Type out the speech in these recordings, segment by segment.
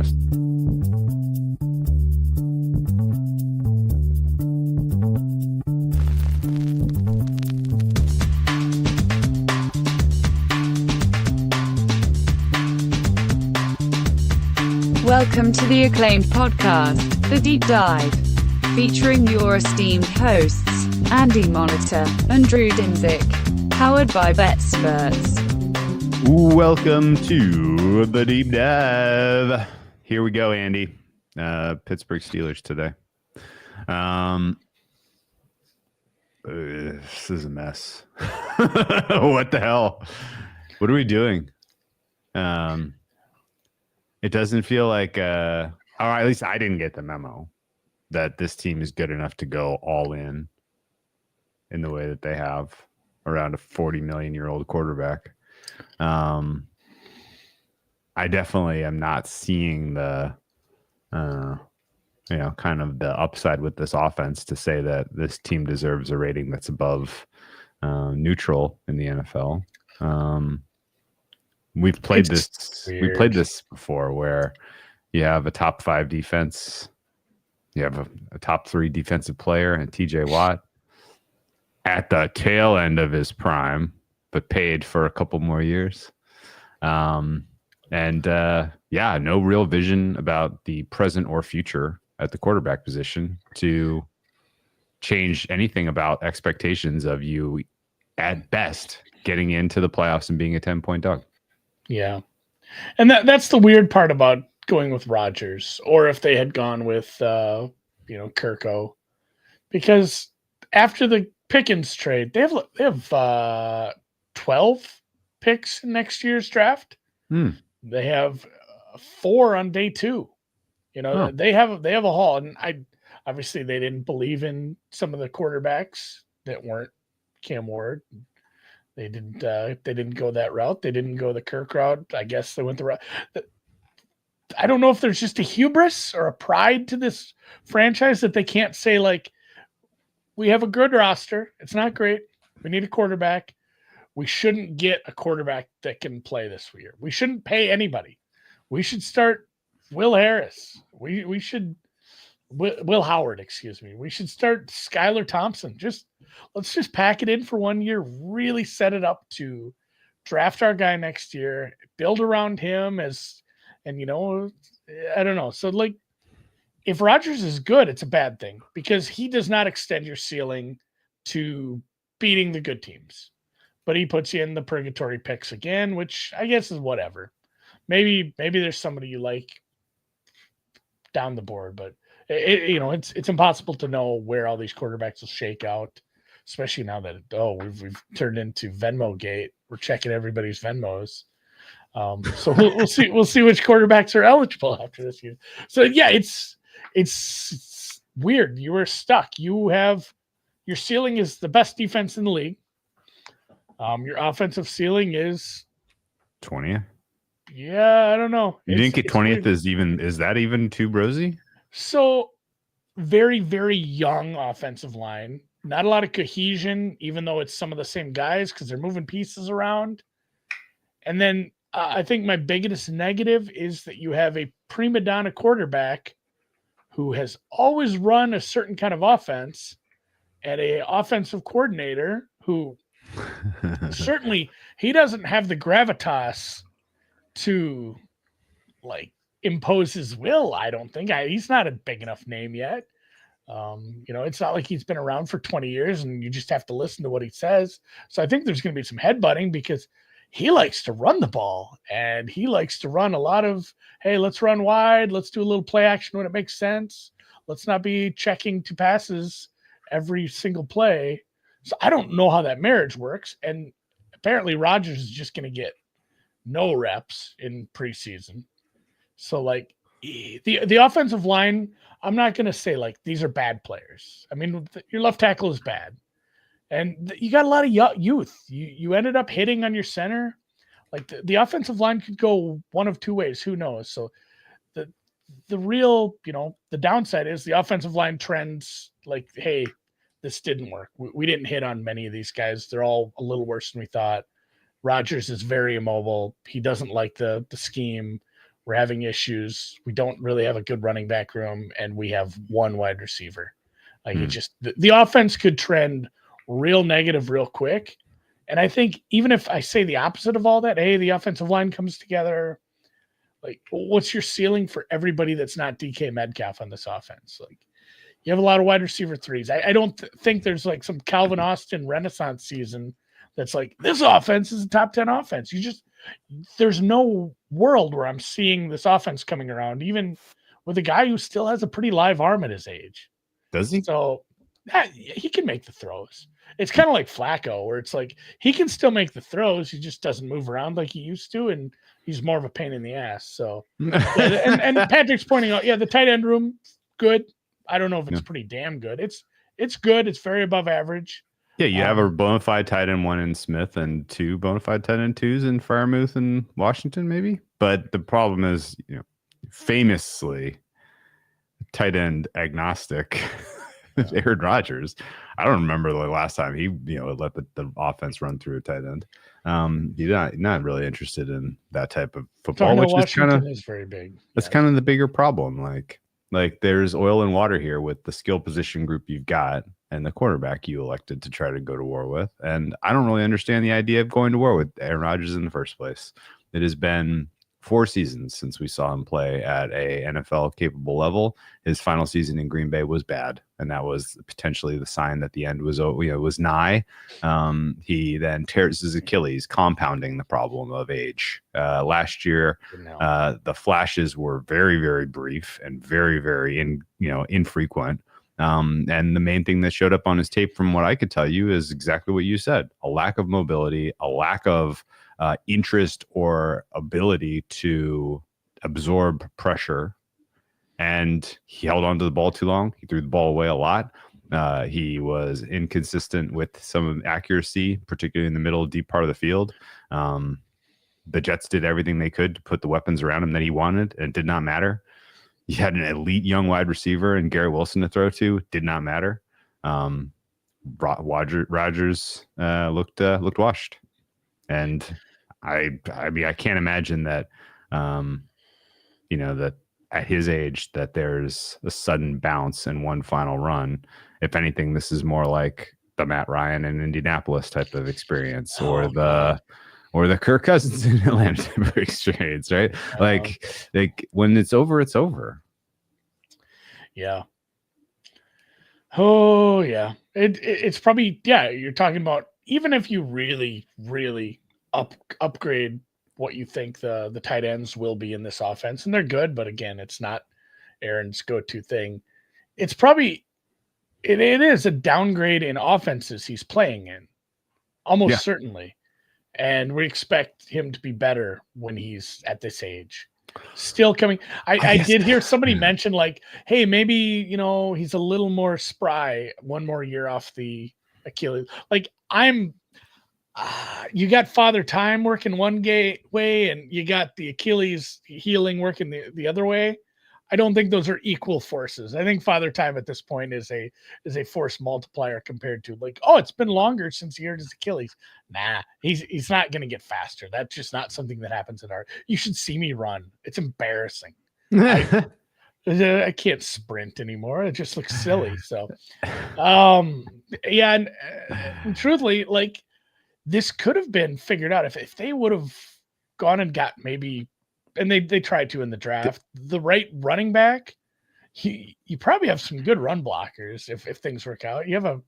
us. Welcome to the acclaimed podcast, The Deep Dive, featuring your esteemed hosts, Andy Monitor and Drew Dinzik, powered by BetSperts. Welcome to The Deep Dive. Here we go, Andy. Pittsburgh Steelers today. This is a mess. What the hell? What are we doing? It doesn't feel like, or at least I didn't get the memo that this team is good enough to go all in the way that they have around a 40 million year old quarterback. I definitely am not seeing the, kind of the upside with this offense to say that this team deserves a rating that's above neutral in the NFL. We've played this. We played this before, where you have a top 5 defense, you have a top 3 defensive player, and T.J. Watt at the tail end of his prime, but paid for a couple more years. No real vision about the present or future at the quarterback position to change anything about expectations of you, at best, getting into the playoffs and being a 10-point dog. Yeah. And that's the weird part about going with Rodgers, or if they had gone with, Kirko, because after the Pickens trade, they have 12 picks in next year's draft. They have 4 on day 2. They have a haul, and obviously they didn't believe in some of the quarterbacks that weren't Cam Ward. They didn't go that route. They didn't go the Kirk route. I guess they went the route. I don't know if there's just a hubris or a pride to this franchise that they can't say, like, we have a good roster. It's not great. We need a quarterback. We shouldn't get a quarterback that can play this year. We shouldn't pay anybody. We should start Will Harris. We should Will Howard, excuse me. We should start Skylar Thompson. Let's just pack it in for 1 year, really set it up to draft our guy next year, build around him I don't know. So, like, if Rodgers is good, it's a bad thing because he does not extend your ceiling to beating the good teams, but he puts you in the purgatory picks again, which I guess is whatever. Maybe there's somebody you like down the board, but it's impossible to know where all these quarterbacks will shake out, especially now that we've turned into Venmo Gate. We're checking everybody's Venmos. So we'll see which quarterbacks are eligible after this year. So yeah, it's weird. You were stuck. You have your ceiling is the best defense in the league. Your offensive ceiling is 20th. Yeah, I don't know. You didn't get 20th. Is that even too rosy? So very, very young offensive line. Not a lot of cohesion, even though it's some of the same guys because they're moving pieces around. And then I think my biggest negative is that you have a prima donna quarterback who has always run a certain kind of offense and a offensive coordinator who certainly he doesn't have the gravitas to, like, impose his will. I don't think he's not a big enough name yet. It's not like he's been around for 20 years and you just have to listen to what he says. So I think there's going to be some headbutting because he likes to run the ball and he likes to run a lot of, hey, let's run wide. Let's do a little play action when it makes sense. Let's not be checking 2 passes every single play. So I don't know how that marriage works. And apparently Rodgers is just going to get no reps in preseason. So, like, the offensive line, I'm not going to say, like, these are bad players. I mean, your left tackle is bad. And you got a lot of youth. You ended up hitting on your center. Like, the offensive line could go one of 2 ways. Who knows? So, the real, the downside is the offensive line trends, like, hey, this didn't work. We didn't hit on many of these guys. They're all a little worse than we thought. Rodgers is very immobile. He doesn't like the scheme. we're having issues. We don't really have a good running back room, and we have one wide receiver. Like it just the offense could trend real negative real quick. And I think even if I say the opposite of all that, hey, the offensive line comes together. Like, what's your ceiling for everybody that's not DK Metcalf on this offense? Like, you have a lot of wide receiver threes. I don't think there's like some Calvin Austin renaissance season that's like, this offense is a top 10 offense. There's no world where I'm seeing this offense coming around, even with a guy who still has a pretty live arm at his age. Does he? So he can make the throws. It's kind of like Flacco, where it's like he can still make the throws. He just doesn't move around like he used to, and he's more of a pain in the ass. So, yeah, and Patrick's pointing out, the tight end room, good. I don't know if it's pretty damn good. It's good. It's very above average. Yeah, you have a bona fide tight end one in Smith and two bona fide tight end twos in Freiermuth and Washington, maybe. But the problem is, famously tight end agnostic. Aaron Rodgers. I don't remember the last time he, let the offense run through a tight end. He's not really interested in that type of football, which Washington is very big. That's kind of the bigger problem. Like there's oil and water here with the skill position group you've got and the quarterback you elected to try to go to war with. And I don't really understand the idea of going to war with Aaron Rodgers in the first place. It has been 4 seasons since we saw him play at a NFL capable level. His final season in Green Bay was bad, and that was potentially the sign that the end was nigh. He then tears his Achilles, compounding the problem of age. Last year, the flashes were very, very brief and very, very infrequent. And the main thing that showed up on his tape, from what I could tell you, is exactly what you said: a lack of mobility, a lack of interest or ability to absorb pressure. And he held on to the ball too long. He threw the ball away a lot. He was inconsistent with some accuracy, particularly in the middle, deep part of the field. The Jets did everything they could to put the weapons around him that he wanted, and it did not matter. He had an elite young wide receiver and Garrett Wilson to throw to. Did not matter. Rodgers looked washed. And I mean, I can't imagine that, that at his age that there's a sudden bounce and one final run. If anything, this is more like the Matt Ryan in Indianapolis type of experience, or the Kirk Cousins in Atlanta type of experience, right? Like when it's over, it's over. Yeah. Oh yeah. It's probably, you're talking about, even if you really, really upgrade what you think the tight ends will be in this offense, and they're good, but again, it's not Aaron's go-to thing. It's probably it is a downgrade in offenses he's playing in, almost certainly, and we expect him to be better when he's at this age. Still coming. I did hear somebody mention, like, hey, maybe he's a little more spry, one more year off the Achilles. Like, you got Father Time working one way, and you got the Achilles healing working the other way. I don't think those are equal forces. I think Father Time at this point is a force multiplier compared to, like, oh, it's been longer since he hurt his Achilles. Nah, he's not going to get faster. That's just not something that happens you should see me run. It's embarrassing. I can't sprint anymore. It just looks silly. So, and truthfully, like, this could have been figured out if they would have gone and got maybe, and they tried to in the draft, the right running back. You probably have some good run blockers if things work out. You have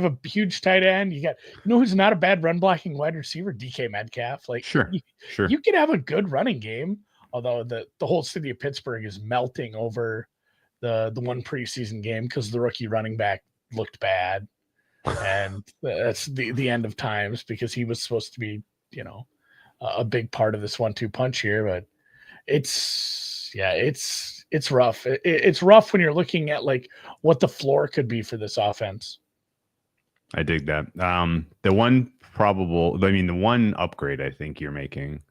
a huge tight end. You got, who's not a bad run blocking wide receiver? DK Metcalf. Like, sure. You could have a good running game. Although the whole city of Pittsburgh is melting over the one preseason game because the rookie running back looked bad. And that's the end of times, because he was supposed to be, a big part of this 1-2 punch here. But it's rough. It's rough when you're looking at, like, what the floor could be for this offense. I dig that. The one upgrade I think you're making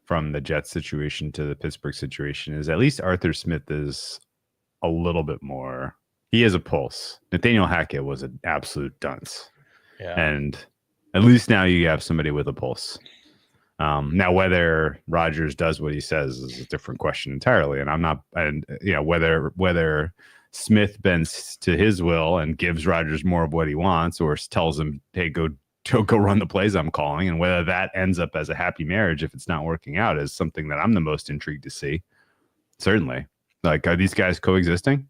from the Jets situation to the Pittsburgh situation is at least Arthur Smith is a little bit more. He has a pulse. Nathaniel Hackett was an absolute dunce. Yeah. And at least now you have somebody with a pulse. Now, whether Rodgers does what he says is a different question entirely. And I'm not, and whether Smith bends to his will and gives Rodgers more of what he wants, or tells him, "Hey, go run the plays I'm calling," and whether that ends up as a happy marriage if it's not working out is something that I'm the most intrigued to see. Certainly, like, are these guys coexisting?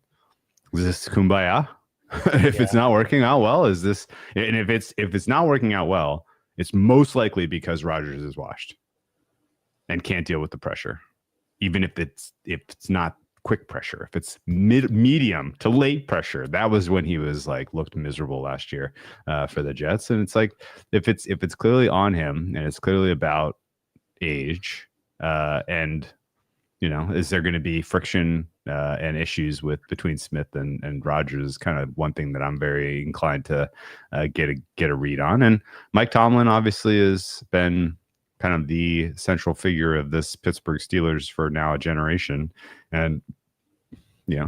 Is this kumbaya? If it's not working out well, is this? And if it's not working out well, it's most likely because Rodgers is washed and can't deal with the pressure, even if it's not quick pressure. If it's medium to late pressure, that was when he was like looked miserable last year for the Jets. And it's like if it's clearly on him and it's clearly about age, and is there going to be friction and issues between Smith and Rodgers is kind of one thing that I'm very inclined to get a read on. And Mike Tomlin obviously has been kind of the central figure of this Pittsburgh Steelers for now a generation. And,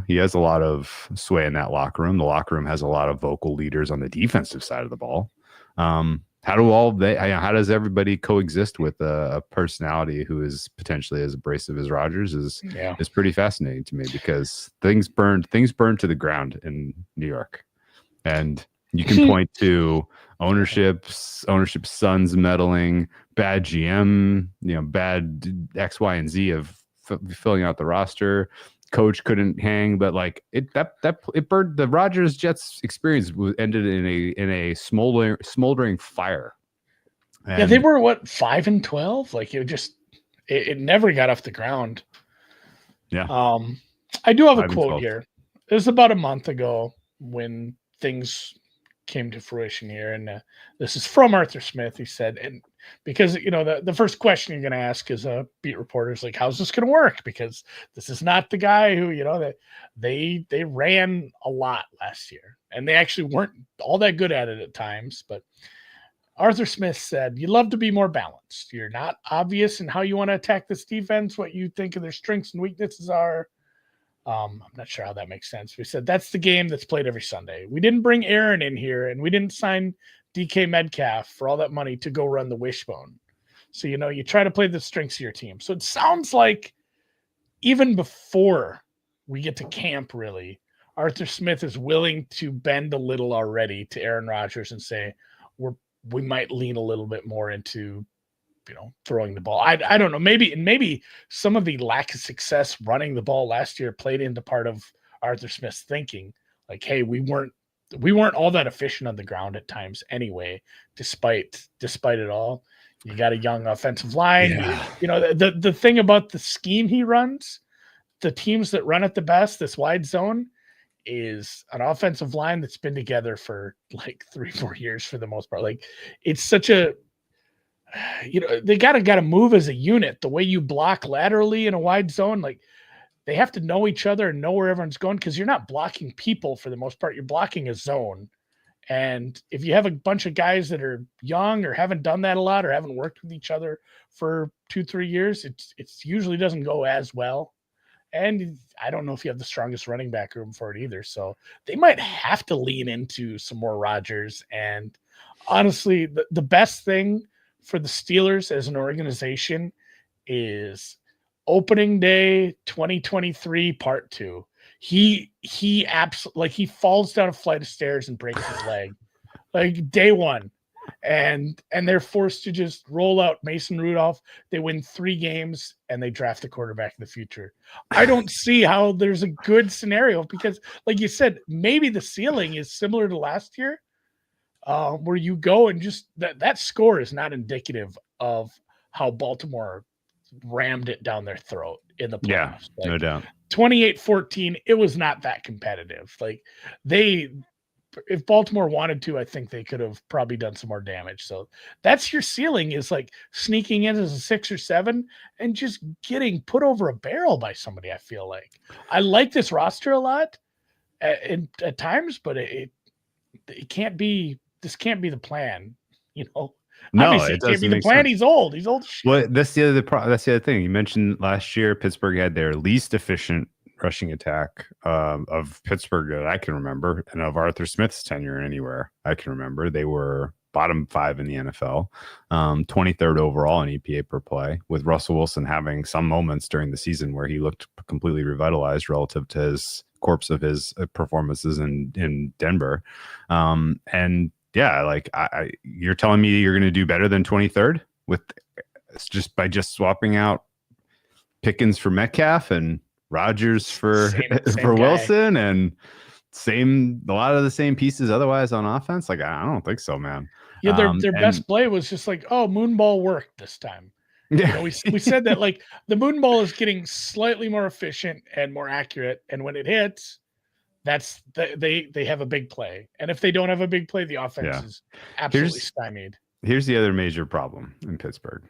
he has a lot of sway in that locker room. The locker room has a lot of vocal leaders on the defensive side of the ball. How does everybody coexist with a personality who is potentially as abrasive as Rodgers is pretty fascinating to me, because things burned to the ground in New York. And you can point to ownership's sons meddling, bad GM, bad X, Y, and Z of filling out the roster. Coach couldn't hang, but like it burned. The Rodgers Jets experience ended in a smoldering fire. And they were 5-12. Like it never got off the ground. Yeah. I do have a quote here. It was about a month ago when things came to fruition here, and this is from Arthur Smith. He said, and because the first question you're going to ask as a beat reporter is like, how's this going to work? Because this is not the guy who that they ran a lot last year, and they actually weren't all that good at it at times. But Arthur Smith said, "You love to be more balanced. You're not obvious in how you want to attack this defense, what you think of their strengths and weaknesses are." I'm not sure how that makes sense. We said that's the game that's played every Sunday. We didn't bring Aaron in here, and we didn't sign DK Metcalf for all that money to go run the wishbone. So, you try to play the strengths of your team. So it sounds like even before we get to camp, really, Arthur Smith is willing to bend a little already to Aaron Rodgers and say, we might lean a little bit more into throwing the ball. I don't know. Maybe some of the lack of success running the ball last year played into part of Arthur Smith's thinking. Like, hey, we weren't all that efficient on the ground at times anyway, despite it all. You got a young offensive line. Yeah. The thing about the scheme he runs, the teams that run it the best, this wide zone, is an offensive line that's been together for like 3-4 years for the most part. Like, it's such a they gotta move as a unit. The way you block laterally in a wide zone, like they have to know each other and know where everyone's going, because you're not blocking people for the most part. You're blocking a zone. And if you have a bunch of guys that are young or haven't done that a lot or haven't worked with each other for 2-3 years, it's usually doesn't go as well. And I don't know if you have the strongest running back room for it either. So they might have to lean into some more Rodgers. And honestly, the best thing for the Steelers as an organization is opening day 2023 part 2. He absolutely, like, he falls down a flight of stairs and breaks his leg like day 1, and they're forced to just roll out Mason Rudolph. They win 3 games and they draft a quarterback in the future. I don't see how there's a good scenario, because like you said, maybe the ceiling is similar to last year, where you go and just that score is not indicative of how Baltimore rammed it down their throat in the playoffs. Yeah, like, no doubt. 28-14, it was not that competitive. Like, if Baltimore wanted to, I think they could have probably done some more damage. So that's your ceiling, is like sneaking in as a 6 or 7 and just getting put over a barrel by somebody. I feel like I like this roster a lot at times, but it can't be. This can't be the plan, No, Obviously, it can't be the plan. Sense. He's old. He's old. Well, that's the other thing. You mentioned last year Pittsburgh had their least efficient rushing attack of Pittsburgh that I can remember, and of Arthur Smith's tenure anywhere I can remember. They were bottom 5 in the NFL, 23rd overall in EPA per play, with Russell Wilson having some moments during the season where he looked completely revitalized relative to his corpse of his performances in Denver. And yeah, like you're telling me you're going to do better than 23rd with just by just swapping out Pickens for Metcalf and Rodgers for same Wilson and a lot of the same pieces otherwise on offense. Like, I don't think so, man. Yeah, their best play was just like, oh, moonball worked this time. Yeah. You know, we said that like the moonball is getting slightly more efficient and more accurate, and when it hits, that's they have a big play. And if they don't have a big play, the offense is absolutely stymied. Here's the other major problem in Pittsburgh.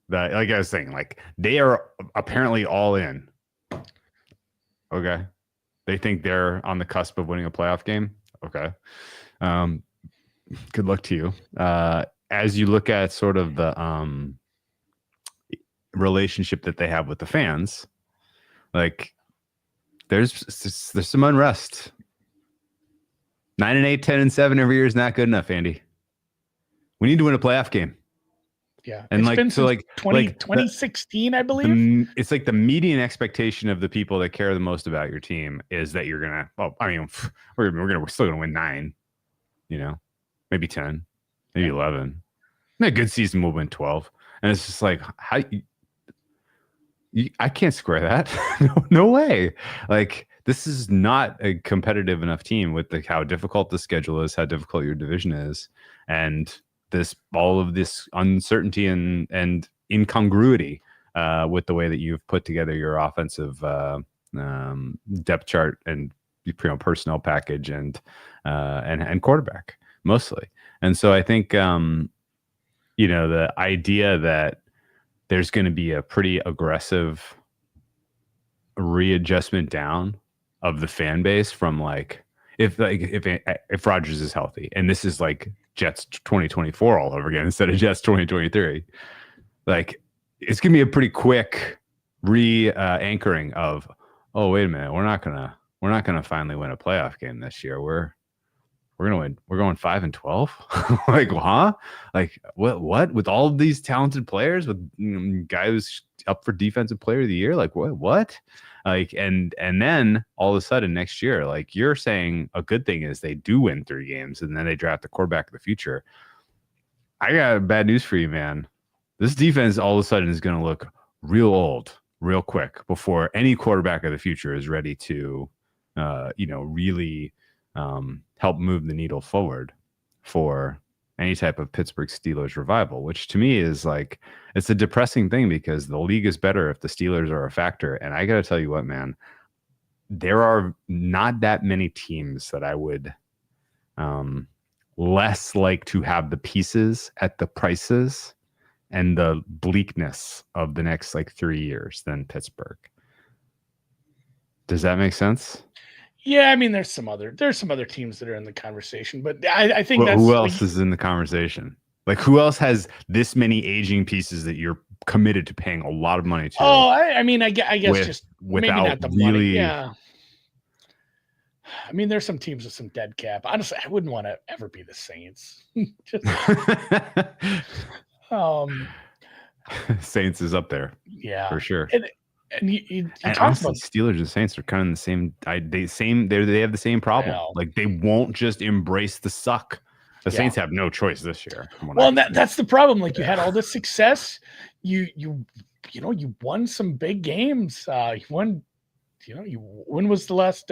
That, like I was saying, like they are apparently all in. Okay. They think they're on the cusp of winning a playoff game. Okay. Good luck to you. As you look at sort of the relationship that they have with the fans, like there's some unrest. 9-8, 10-7 every year is not good enough, Andy. We need to win a playoff game. Yeah. And it's like, been so like 2016, I believe. It's like the median expectation of the people that care the most about your team is that you're going to, well, I mean, we're still going to win 9, you know, maybe 10, maybe 11. In a good season, we'll win 12. And it's just like, I can't square that. No way. Like, this is not a competitive enough team with how difficult the schedule is, how difficult your division is. And all of this uncertainty and incongruity with the way that you've put together your offensive depth chart and personnel package and quarterback mostly. And so I think the idea that there's going to be a pretty aggressive readjustment down of the fan base from like if Rodgers is healthy, and this is like Jets 2024 all over again instead of Jets 2023, like it's gonna be a pretty quick anchoring of, oh wait a minute, we're not gonna finally win a playoff game this year. We're gonna win. We're going 5-12. Like, huh? Like what? With all of these talented players, with guy who's up for defensive player of the year, like what? Like, and then all of a sudden next year, like you're saying a good thing is they do win 3 games and then they draft the quarterback of the future. I got bad news for you, man. This defense all of a sudden is going to look real old real quick before any quarterback of the future is ready to, really help move the needle forward for any type of Pittsburgh Steelers revival, which to me is like, it's a depressing thing because the league is better if the Steelers are a factor. And I got to tell you what, man, there are not that many teams that I would less like to have the pieces at the prices and the bleakness of the next like 3 years than Pittsburgh. Does that make sense? Yeah, I mean, there's some other teams that are in the conversation, but I think who else is in the conversation? Like, who else has this many aging pieces that you're committed to paying a lot of money to? Oh, I guess just maybe not the money. Yeah. I mean, there's some teams with some dead cap. Honestly, I wouldn't want to ever be the Saints. Saints is up there. Yeah, for sure. And you honestly, about Steelers and Saints are kind of the same. They have the same problem. Like, they won't just embrace the suck. The Saints have no choice this year. Well, that's the problem. Like, you had all this success. You won some big games. When was the last?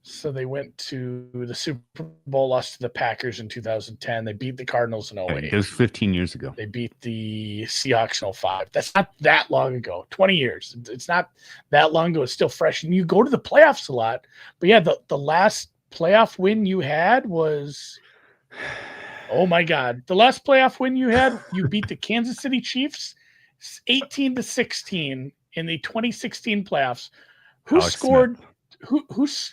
So they went to the Super Bowl, lost to the Packers in 2010. They beat the Cardinals in 2008. It was 15 years ago. They beat the Seahawks in 2005. That's not that long ago. 20 years. It's not that long ago. It's still fresh. And you go to the playoffs a lot. But yeah, the last playoff win you had was, oh my God. The last playoff win you had, you beat the Kansas City Chiefs 18-16 in the 2016 playoffs.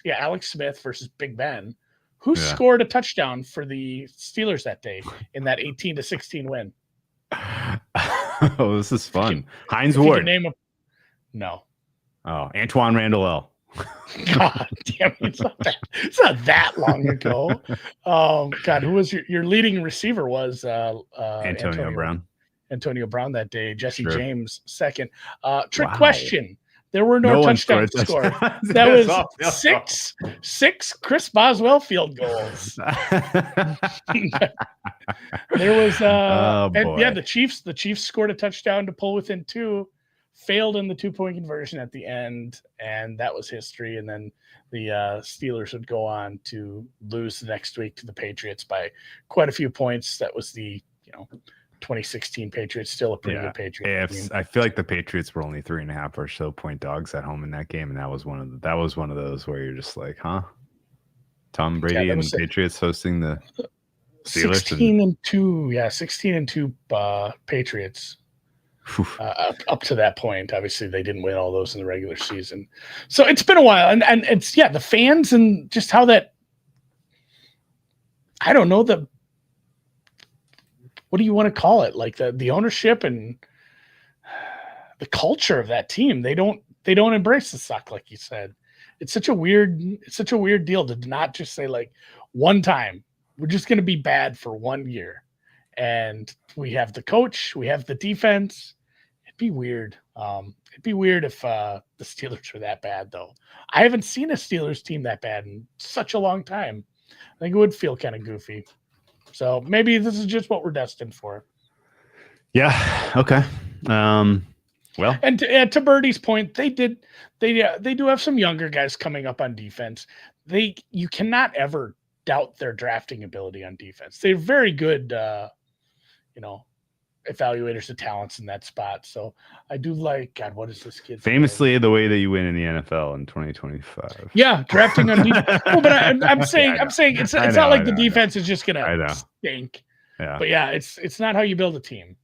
Alex Smith versus Big Ben. Who scored a touchdown for the Steelers that day in that 18-16 win? Oh, this is fun. Hines Ward. No. Oh, Antoine Randall. God damn it. It's not that long ago. God, who was your leading receiver was Antonio Brown. Antonio Brown that day. Jesse James second. Trick Wow. question. There were no touchdowns scored. That was six Chris Boswell field goals. There was the Chiefs scored a touchdown to pull within 2, failed in the 2-point conversion at the end, and that was history. And then the Steelers would go on to lose the next week to the Patriots by quite a few points. That was the 2016 Patriots, still a pretty good Patriots team. I feel like the Patriots were only 3.5 or so point dogs at home in that game, and that was one of those where you're just like, huh? Tom Brady and the Patriots hosting the Steelers. 16-2 Patriots. Up to that point, obviously they didn't win all those in the regular season. So it's been a while, and it's the fans and just how that, I don't know, what do you want to call it? Like the ownership and the culture of that team. They don't embrace the suck, like you said. It's such a weird deal to not just say, like, one time we're just going to be bad for 1 year, and we have the coach, we have the defense. It'd be weird. It'd be weird if the Steelers were that bad, though. I haven't seen a Steelers team that bad in such a long time. I think it would feel kind of goofy. So maybe this is just what we're destined for. Yeah. Okay. Well, and to Birdie's point, they do have some younger guys coming up on defense. You cannot ever doubt their drafting ability on defense. They're very good, evaluators of talents in that spot. So I do like, God, what is this kid? Famously, the way that you win in the NFL in 2025. Yeah, drafting on defense. Well, but I'm saying it's not like the defense is just gonna stink. Yeah. But yeah, it's not how you build a team.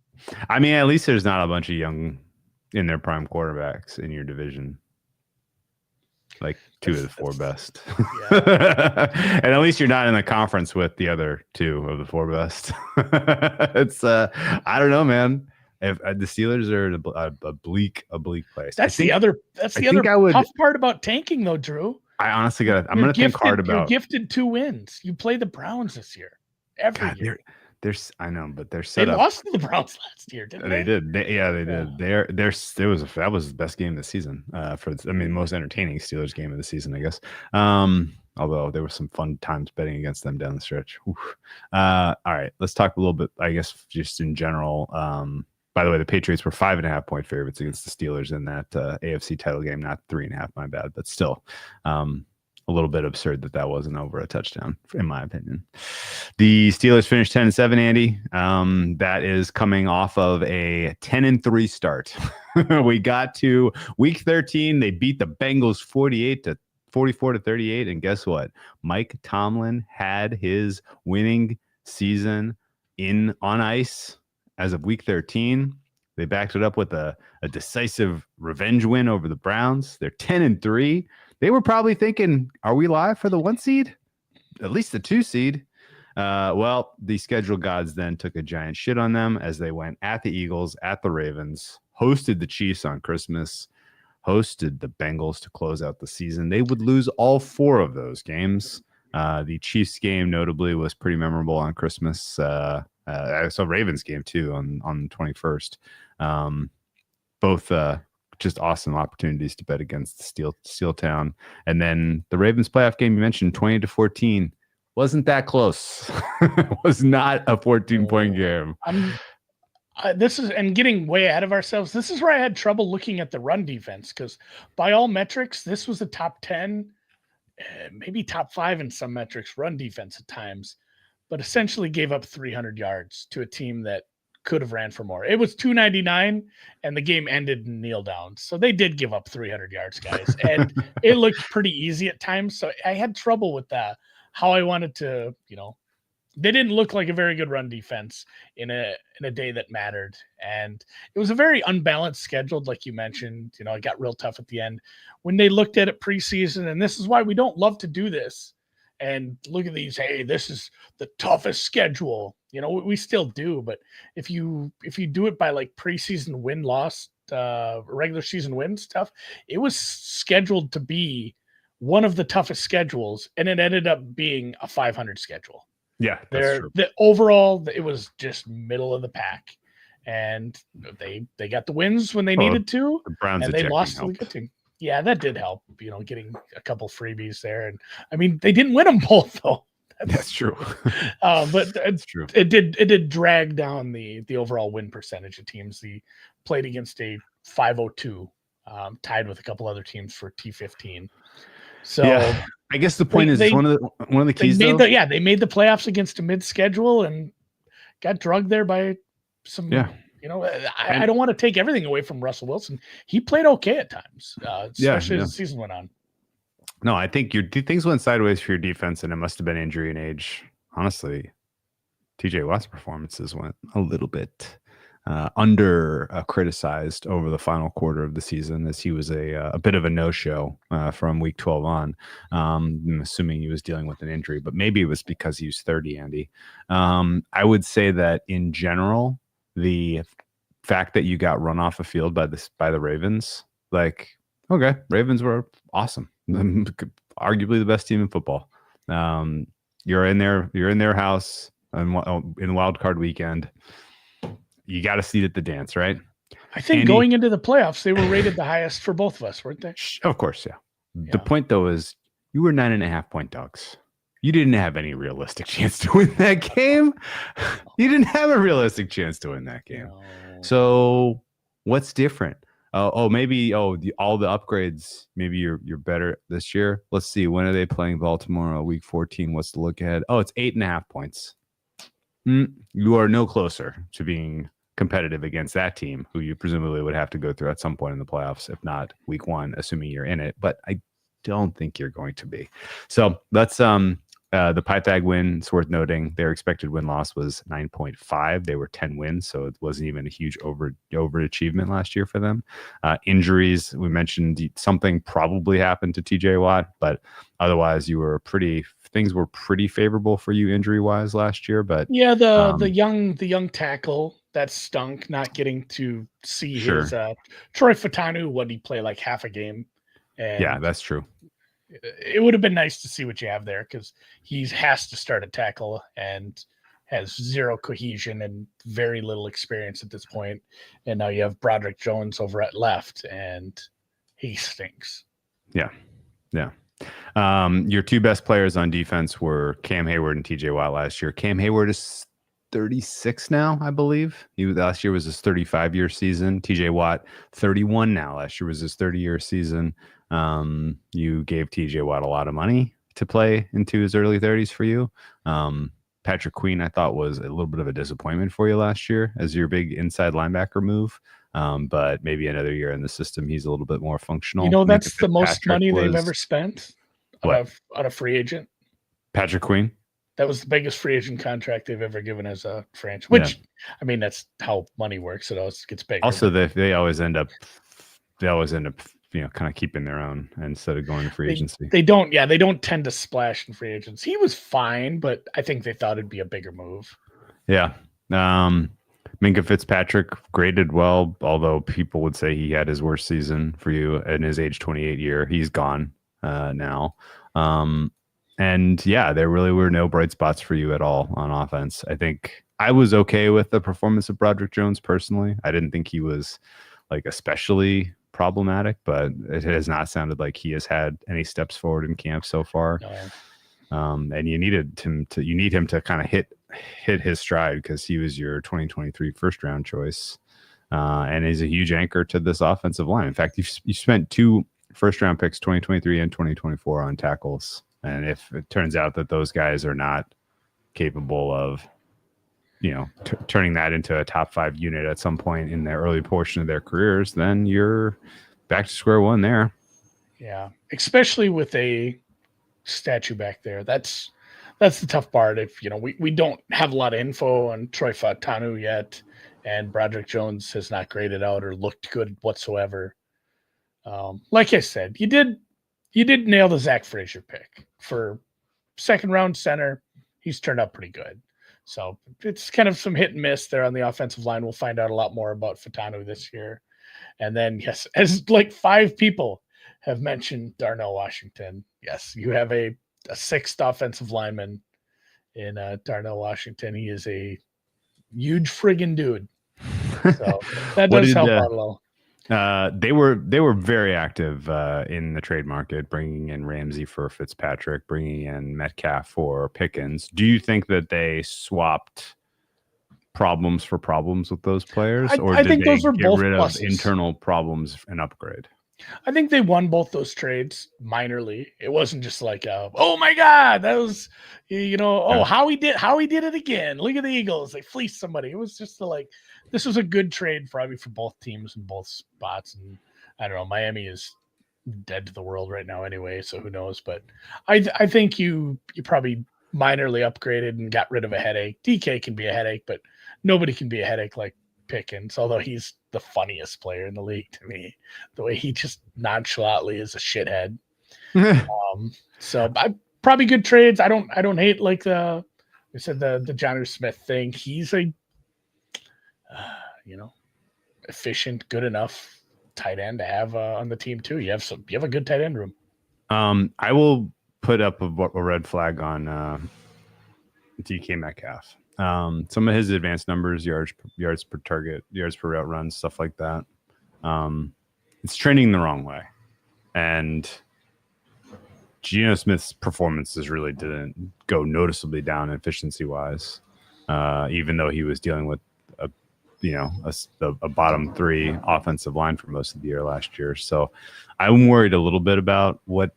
I mean, at least there's not a bunch of young in their prime quarterbacks in your division. Like 2 of the 4 best. Yeah. And at least you're not in a conference with the other 2 of the 4 best. It's I don't know, man. If the Steelers are a bleak place. That's the other tough part about tanking, though, Drew. I honestly I'm going to think hard about. You're gifted 2 wins. You play the Browns this year. Every year. I know, but they're set up. They lost to the Browns last year, didn't they? They did. They did. That was the best game of the season. Most entertaining Steelers game of the season, I guess. Although there were some fun times betting against them down the stretch. All right, let's talk a little bit, I guess, just in general. By the way, the Patriots were 5.5 point favorites against the Steelers in that AFC title game, not 3.5. My bad, but still. A little bit absurd that wasn't over a touchdown, in my opinion. The Steelers finished 10-7, Andy. That is coming off of a 10-3 start. We got to week 13. They beat the Bengals 44-38. And guess what? Mike Tomlin had his winning season on ice as of week 13. They backed it up with a decisive revenge win over the Browns. They're 10-3. They were probably thinking, are we live for the 1 seed? At least the 2 seed. Well, the schedule gods then took a giant shit on them as they went at the Eagles, at the Ravens, hosted the Chiefs on Christmas, hosted the Bengals to close out the season. They would lose all 4 of those games. The Chiefs game notably was pretty memorable on Christmas. I saw Ravens game too on the 21st. Both just awesome opportunities to bet against Steel Town. And then the Ravens playoff game you mentioned, 20-14, wasn't that close. It was not a 14-point game. Getting way ahead of ourselves. This is where I had trouble looking at the run defense, because by all metrics, this was a top 10, maybe top 5 in some metrics, run defense at times, but essentially gave up 300 yards to a team that could have ran for more. It was 299 and the game ended in kneel down. So they did give up 300 yards, guys. And it looked pretty easy at times. So I had trouble with that. How I wanted to, they didn't look like a very good run defense in a day that mattered. And it was a very unbalanced schedule, like you mentioned. It got real tough at the end when they looked at it preseason. And this is why we don't love to do this. And look at these. Hey, this is the toughest schedule. We still do, but if you do it by like preseason win-loss, regular season win stuff, it was scheduled to be one of the toughest schedules, and it ended up being a 500 schedule. Yeah, that's true. Overall, it was just middle of the pack, and they got the wins when they needed to, the Browns and they lost to the good team. Yeah, that did help. Getting a couple freebies there, and I mean they didn't win them both though. That's true. But it's true. It did drag down the overall win percentage of teams. They played against a 502, tied with a couple other teams for T15. So yeah, I guess the point is one of the keys. They made the playoffs against a mid-schedule and got drugged there by some. Yeah. I don't want to take everything away from Russell Wilson. He played okay at times, especially as the season went on. No, I think things went sideways for your defense, and it must have been injury and age. Honestly, TJ Watt's performances went a little bit under criticized over the final quarter of the season, as he was a bit of a no-show from week 12 on. I'm assuming he was dealing with an injury, but maybe it was because he was 30, Andy. I would say that in general, the fact that you got run off a field by the Ravens, like, okay, Ravens were awesome. Arguably the best team in football. You're in their house in wild card weekend. You got a seat at the dance, right? I think Andy, going into the playoffs, they were rated the highest for both of us, weren't they? Of course, yeah. The point though is you were 9.5-point dogs. You didn't have any realistic chance to win that game. You didn't have a realistic chance to win that game. No. So what's different? Maybe all the upgrades. Maybe you're better this year. Let's see. When are they playing Baltimore? Week 14. What's the look ahead? Oh, it's 8.5 points. You are no closer to being competitive against that team, who you presumably would have to go through at some point in the playoffs, if not week 1, assuming you're in it. But I don't think you're going to be. So let's the Pythag win, it's worth noting, their expected win-loss was 9.5. They were 10 wins, so it wasn't even a huge overachievement last year for them. Injuries, we mentioned something probably happened to TJ Watt, but otherwise things were pretty favorable for you injury-wise last year. But yeah, the young tackle, that stunk, not getting to see his Troy Fatanu, what he play like half a game. And yeah, that's true. It would have been nice to see what you have there, because he has to start a tackle and has zero cohesion and very little experience at this point. And now you have Broderick Jones over at left, and he stinks. Yeah. Your two best players on defense were Cam Hayward and TJ Watt last year. Cam Hayward is 36 now, I believe. Last year was his 35-year season. TJ Watt, 31 now. Last year was his 30-year season. You gave TJ Watt a lot of money to play into his early 30s for you. Patrick Queen, I thought, was a little bit of a disappointment for you last year as your big inside linebacker move. But maybe another year in the system, he's a little bit more functional. That's the most money they've ever spent on a free agent. Patrick Queen? That was the biggest free agent contract they've ever given as a franchise, which, I mean, that's how money works. It always gets bigger. Also, they always end up, kind of keeping their own instead of going to free agency. They don't tend to splash in free agents. He was fine, but I think they thought it'd be a bigger move. Yeah. Minkah Fitzpatrick graded well, although people would say he had his worst season for you in his age 28 year. He's gone now. And yeah, there really were no bright spots for you at all on offense. I think I was okay with the performance of Broderick Jones personally. I didn't think he was like especially problematic, but it has not sounded like he has had any steps forward in camp so far. No. And you need him to kind of hit his stride, because he was your 2023 first round choice, and is a huge anchor to this offensive line. In fact, you spent 2 first round picks, 2023 and 2024, on tackles. And if it turns out that those guys are not capable of, turning that into a top 5 unit at some point in the early portion of their careers, then you're back to square one there. Yeah, especially with a statue back there. That's the tough part. If we don't have a lot of info on Troy Fatanu yet, and Broderick Jones has not graded out or looked good whatsoever. Like I said, you did nail the Zach Frazier pick for second round center. He's turned out pretty good. So it's kind of some hit and miss there on the offensive line. We'll find out a lot more about Fatanu this year. And then, yes, as like 5 people have mentioned Darnell Washington. Yes, you have a sixth offensive lineman in Darnell Washington. He is a huge friggin' dude. So that does help out a little. They were very active in the trade market, bringing in Ramsey for Fitzpatrick, bringing in Metcalf for Pickens. Do you think that they swapped problems for problems with those players, or did they get rid of internal problems and upgrade? I think they won both those trades minorly. It wasn't just like, oh my God, that was, how he did it again. Look at the Eagles. They fleeced somebody. It was just like, this was a good trade probably for both teams in both spots. And I don't know, Miami is dead to the world right now anyway, so who knows? But I think you probably minorly upgraded and got rid of a headache. DK can be a headache, but nobody can be a headache like Pickens, although he's the funniest player in the league to me. The way he just nonchalantly is a shithead. So probably good trades. I don't hate like the Jonnu Smith thing. He's a efficient, good enough tight end to have on the team too. You have a good tight end room. I will put up a red flag on DK Metcalf. Some of his advanced numbers, yards per target, yards per route run, stuff like that. It's trending the wrong way. And Geno Smith's performances really didn't go noticeably down efficiency wise, even though he was dealing with a bottom three offensive line for most of the year last year. So I'm worried a little bit about what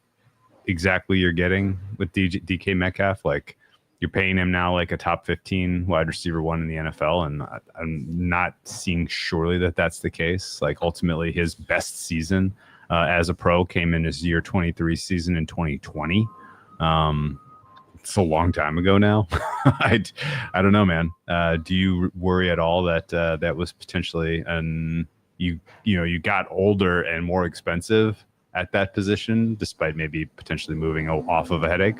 exactly you're getting with DK Metcalf. Like, you're paying him now like a top 15 wide receiver one in the NFL, and I'm not seeing surely that that's the case. Like, ultimately, his best season as a pro came in his year 23 season in 2020. It's a long time ago now. I don't know, man. Do you worry at all that that was potentially you got older and more expensive at that position, despite maybe potentially moving off of a headache?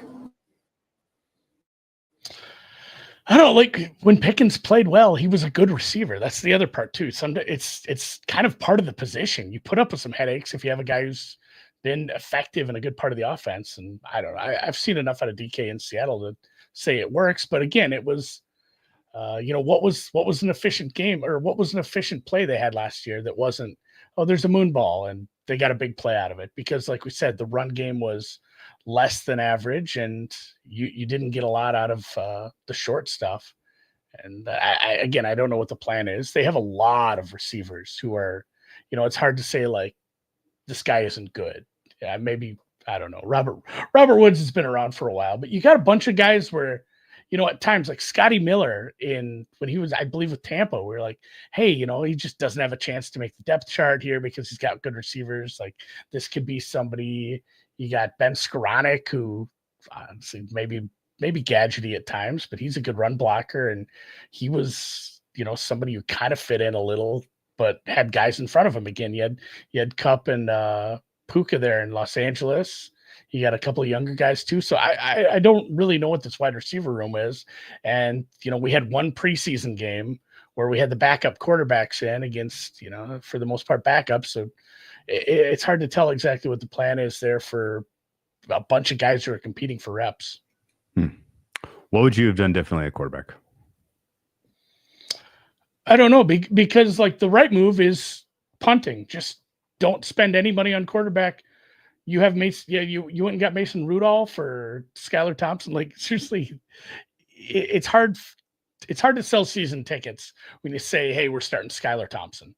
I don't know, like when Pickens played well, he was a good receiver. That's the other part too. Sometimes it's kind of part of the position. You put up with some headaches if you have a guy who's been effective and a good part of the offense. And I don't know. I've seen enough out of DK in Seattle to say it works. But again, it was, what was an efficient game, or what was an efficient play they had last year that wasn't, oh, there's a moon ball and they got a big play out of it. Because like we said, the run game was less than average, and you didn't get a lot out of the short stuff. And I don't know what the plan is. They have a lot of receivers who are, it's hard to say like this guy isn't good. Yeah, maybe, I don't know. Robert Woods has been around for a while, but you got a bunch of guys where, at times like Scotty Miller when he was, I believe, with Tampa, we were like, hey, he just doesn't have a chance to make the depth chart here because he's got good receivers. Like, this could be somebody. You got Ben Skoranek, who honestly maybe gadgety at times, but he's a good run blocker. And he was, somebody who kind of fit in a little, but had guys in front of him. Again, you had Kupp and Puka there in Los Angeles. You got a couple of younger guys too. So I don't really know what this wide receiver room is. And, we had one preseason game where we had the backup quarterbacks in against, for the most part, backups. So it's hard to tell exactly what the plan is there for a bunch of guys who are competing for reps. What would you have done differently at quarterback? I don't know, because like the right move is punting. Just don't spend any money on quarterback. You have Mason. Yeah, you went and got Mason Rudolph or Skylar Thompson. Like, seriously, it's hard. It's hard to sell season tickets when you say, "Hey, we're starting Skylar Thompson,"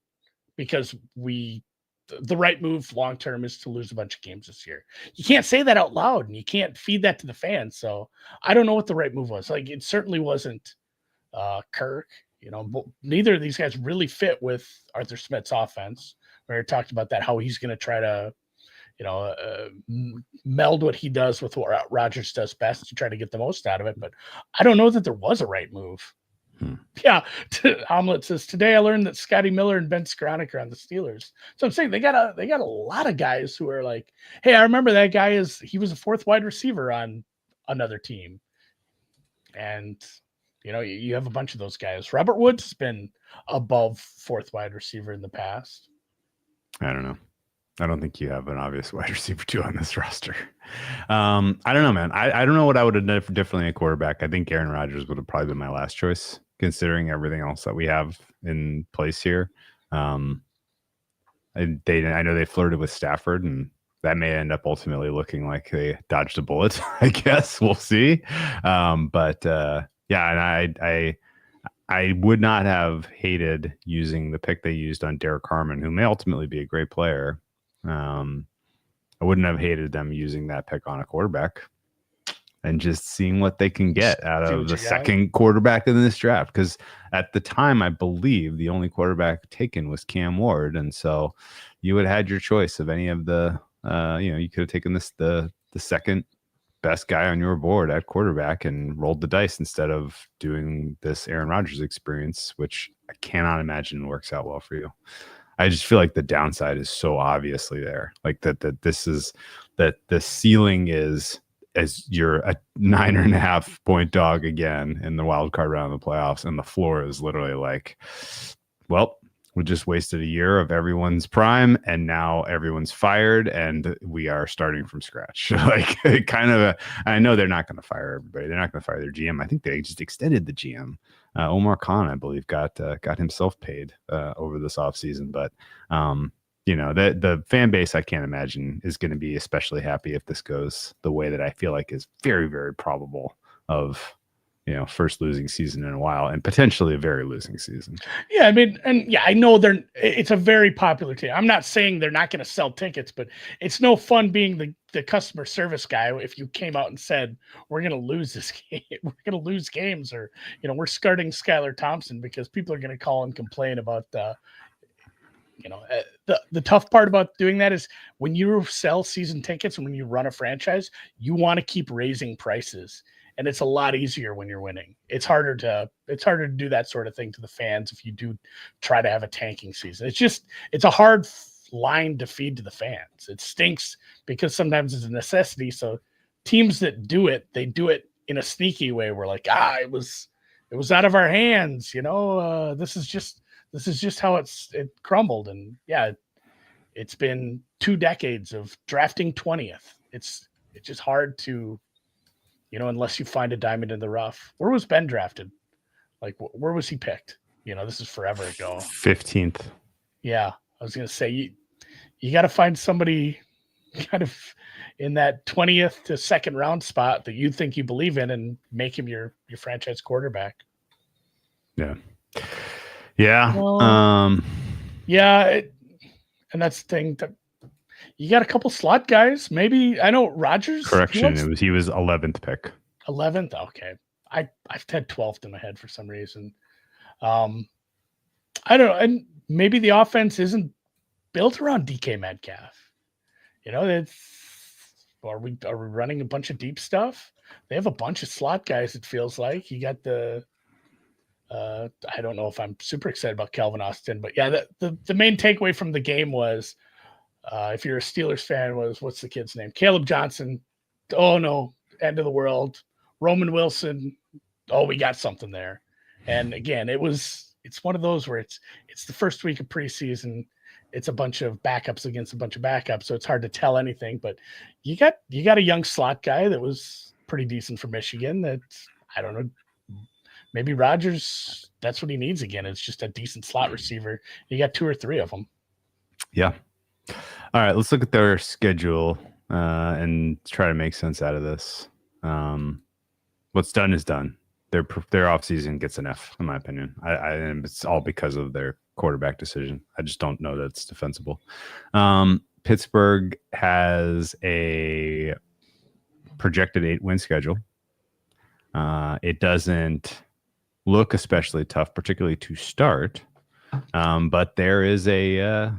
because the right move long term is to lose a bunch of games this year. You can't say that out loud, and you can't feed that to the fans. So I don't know what the right move was. Like, it certainly wasn't Kirk. But neither of these guys really fit with Arthur Smith's offense. We talked about that, how he's going to try to, meld what he does with what Rodgers does best to try to get the most out of it. But I don't know that there was a right move. Yeah. Omelet says, today I learned that Scotty Miller and Ben Skoranek are on the Steelers. So I'm saying they got a lot of guys who are like, hey, I remember that guy he was a fourth wide receiver on another team. And, you have a bunch of those guys. Robert Woods has been above fourth wide receiver in the past. I don't know. I don't think you have an obvious wide receiver 2 on this roster. I don't know, man. I don't know what I would have done differently at quarterback. I think Aaron Rodgers would have probably been my last choice, considering everything else that we have in place here. I know they flirted with Stafford, and that may end up ultimately looking like they dodged a bullet. I guess we'll see. Yeah, and I would not have hated using the pick they used on Derek Harmon, who may ultimately be a great player. I wouldn't have hated them using that pick on a quarterback and just seeing what they can get out of the second quarterback in this draft. Because at the time, I believe the only quarterback taken was Cam Ward. And so you would have had your choice of any of the, you could have taken the second best guy on your board at quarterback and rolled the dice instead of doing this Aaron Rodgers experience, which I cannot imagine works out well for you. I just feel like the downside is so obviously there. Like that the ceiling is, as you're a 9.5 point dog again in the wild card round of the playoffs, and the floor is literally like, well, we just wasted a year of everyone's prime, and now everyone's fired, and we are starting from scratch. Like, I know they're not going to fire everybody. They're not going to fire their GM. I think they just extended the GM. Omar Khan, I believe, got himself paid over this offseason. But the fan base, I can't imagine, is going to be especially happy if this goes the way that I feel like is very, very probable of, first losing season in a while, and potentially a very losing season. Yeah, I mean, I know it's a very popular team. I'm not saying they're not going to sell tickets, but it's no fun being the customer service guy if you came out and said, we're going to lose this game, we're going to lose games, or, we're starting Skylar Thompson, because people are going to call and complain about the tough part about doing that is when you sell season tickets and when you run a franchise, you want to keep raising prices. And it's a lot easier when you're winning. It's harder to do that sort of thing to the fans if you do try to have a tanking season. It's a hard line to feed to the fans. It stinks because sometimes it's a necessity. So teams that do it, they do it in a sneaky way. We're like, it was out of our hands. This is just how it crumbled. And yeah, it's been 2 decades of drafting 20th. It's just hard to, unless you find a diamond in the rough. Where was Ben drafted? Like, where was he picked? This is forever ago. 15th. Yeah. I was going to say, you got to find somebody kind of in that 20th to second round spot that you think you believe in and make him your franchise quarterback. Yeah. Yeah. Yeah. And that's the thing, that you got a couple slot guys. Maybe, I know Rodgers. Correction. He was 11th pick. 11th. Okay. I've had 12th in my head for some reason. I don't know. And maybe the offense isn't built around DK Metcalf. Are we running a bunch of deep stuff? They have a bunch of slot guys. It feels like you got I don't know if I'm super excited about Calvin Austin, but yeah, the main takeaway from the game was, if you're a Steelers fan, what's the kid's name? Caleb Johnson. Oh no, end of the world. Roman Wilson. Oh, we got something there. And again, it's one of those where it's the first week of preseason. It's a bunch of backups against a bunch of backups, so it's hard to tell anything. But you got a young slot guy that was pretty decent for Michigan. That, I don't know, maybe Rodgers, that's what he needs again. It's just a decent slot receiver. You got 2 or 3 of them. Yeah. All right, let's look at their schedule and try to make sense out of this. What's done is done. Their offseason gets an F, in my opinion. And it's all because of their quarterback decision. I just don't know that it's defensible. Pittsburgh has a projected 8-win schedule. It doesn't look especially tough, particularly to start. But there's a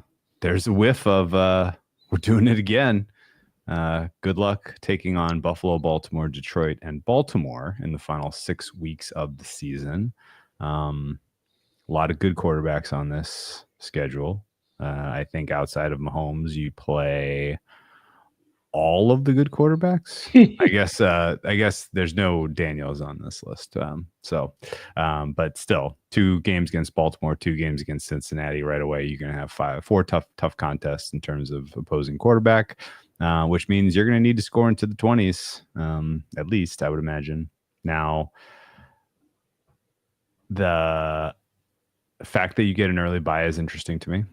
whiff of we're doing it again. Good luck taking on Buffalo, Baltimore, Detroit, and Baltimore in the final 6 weeks of the season. A lot of good quarterbacks on this schedule. I think outside of Mahomes, you play all of the good quarterbacks. I guess there's no Daniels on this list. But still, 2 games against Baltimore, 2 games against Cincinnati right away. You're going to have 4 tough contests in terms of opposing quarterback, which means you're going to need to score into the 20s, at least, I would imagine. Now, the fact that you get an early bye is interesting to me.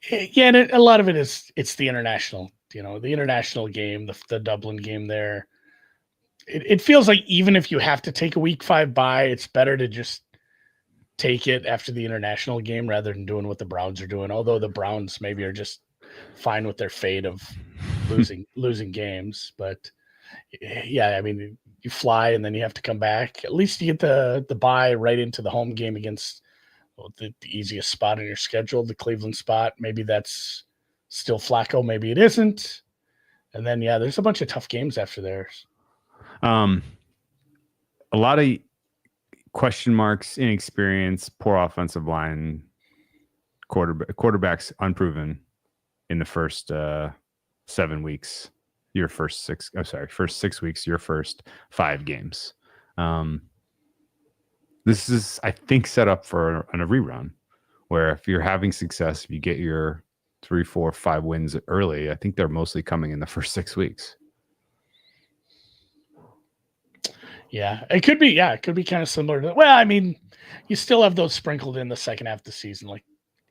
Yeah, and a lot of it is it's the international, the international game, the Dublin game there. It feels like even if you have to take a week 5 bye, it's better to just take it after the international game rather than doing what the Browns are doing. Although the Browns maybe are just fine with their fate of losing games. But yeah, I mean, you fly and then you have to come back. At least you get the bye right into the home game against the easiest spot in your schedule, the Cleveland spot. Maybe that's still Flacco, maybe it isn't. And then there's a bunch of tough games after theirs. A lot of question marks, inexperience, poor offensive line, quarterbacks unproven in the first 7 weeks. First 6 weeks, your first 5 games. This is, I think, set up for a rerun where if you're having success, if you get your 3, 4, 5 wins early, I think they're mostly coming in the first 6 weeks. Yeah, it could be. Yeah, it could be kind of similar to. Well, I mean, you still have those sprinkled in the second half of the season, like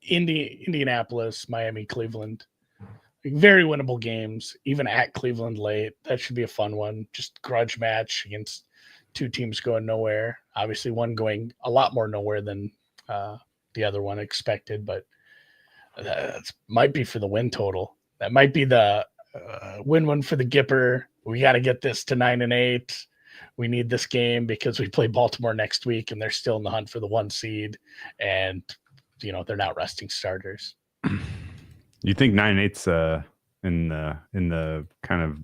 Indianapolis, Miami, Cleveland. Like very winnable games, even at Cleveland late. That should be a fun one. Just grudge match against 2 teams going nowhere. Obviously, one going a lot more nowhere than the other one expected, but that might be for the win total. That might be the win one for the Gipper. We got to get this to 9-8. We need this game because we play Baltimore next week, and they're still in the hunt for the 1 seed, and they're not resting starters. You think 9-8's in the kind of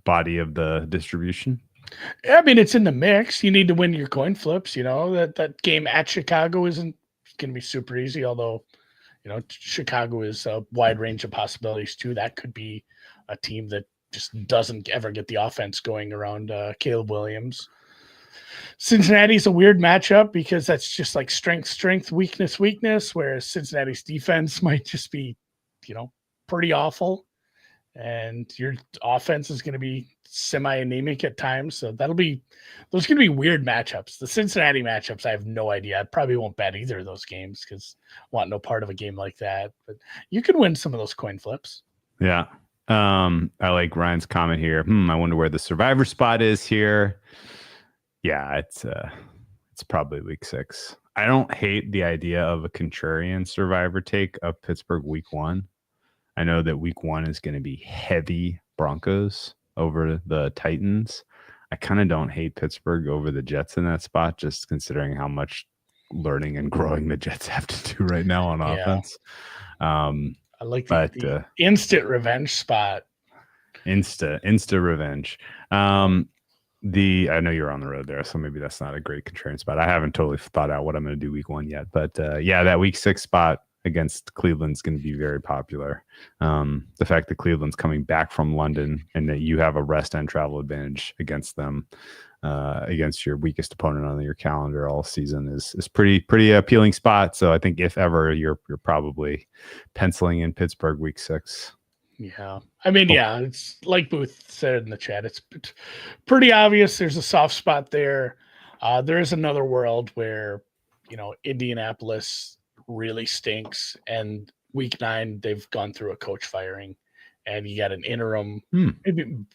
body of the distribution? I mean, it's in the mix. You need to win your coin flips. That game at Chicago isn't going to be super easy. Although, Chicago is a wide range of possibilities too. That could be a team that just doesn't ever get the offense going around Caleb Williams. Cincinnati's a weird matchup because that's just like strength, weakness. Whereas Cincinnati's defense might just be, pretty awful, and your offense is going to be semi-anemic at times. So those are going to be weird matchups. The Cincinnati matchups, I have no idea. I probably won't bet either of those games because I want no part of a game like that. But you can win some of those coin flips. Yeah. I like Ryan's comment here. I wonder where the survivor spot is here. Yeah, it's probably week 6. I don't hate the idea of a contrarian survivor take of Pittsburgh week 1. I know that week 1 is going to be heavy Broncos over the Titans. I kind of don't hate Pittsburgh over the Jets in that spot, just considering how much learning and growing the Jets have to do right now on offense. I like the instant revenge spot. Insta revenge. I know you're on the road there, so maybe that's not a great contrarian spot. I haven't totally thought out what I'm going to do week 1 yet, but that week 6 spot against Cleveland's going to be very popular. The fact that Cleveland's coming back from London and that you have a rest and travel advantage against them, against your weakest opponent on your calendar all season is pretty appealing spot. So I think if ever you're probably penciling in Pittsburgh week 6. Yeah. I mean, it's like Booth said in the chat, it's pretty obvious there's a soft spot there. There is another world where, Indianapolis really stinks, and week 9 they've gone through a coach firing, and you got an interim.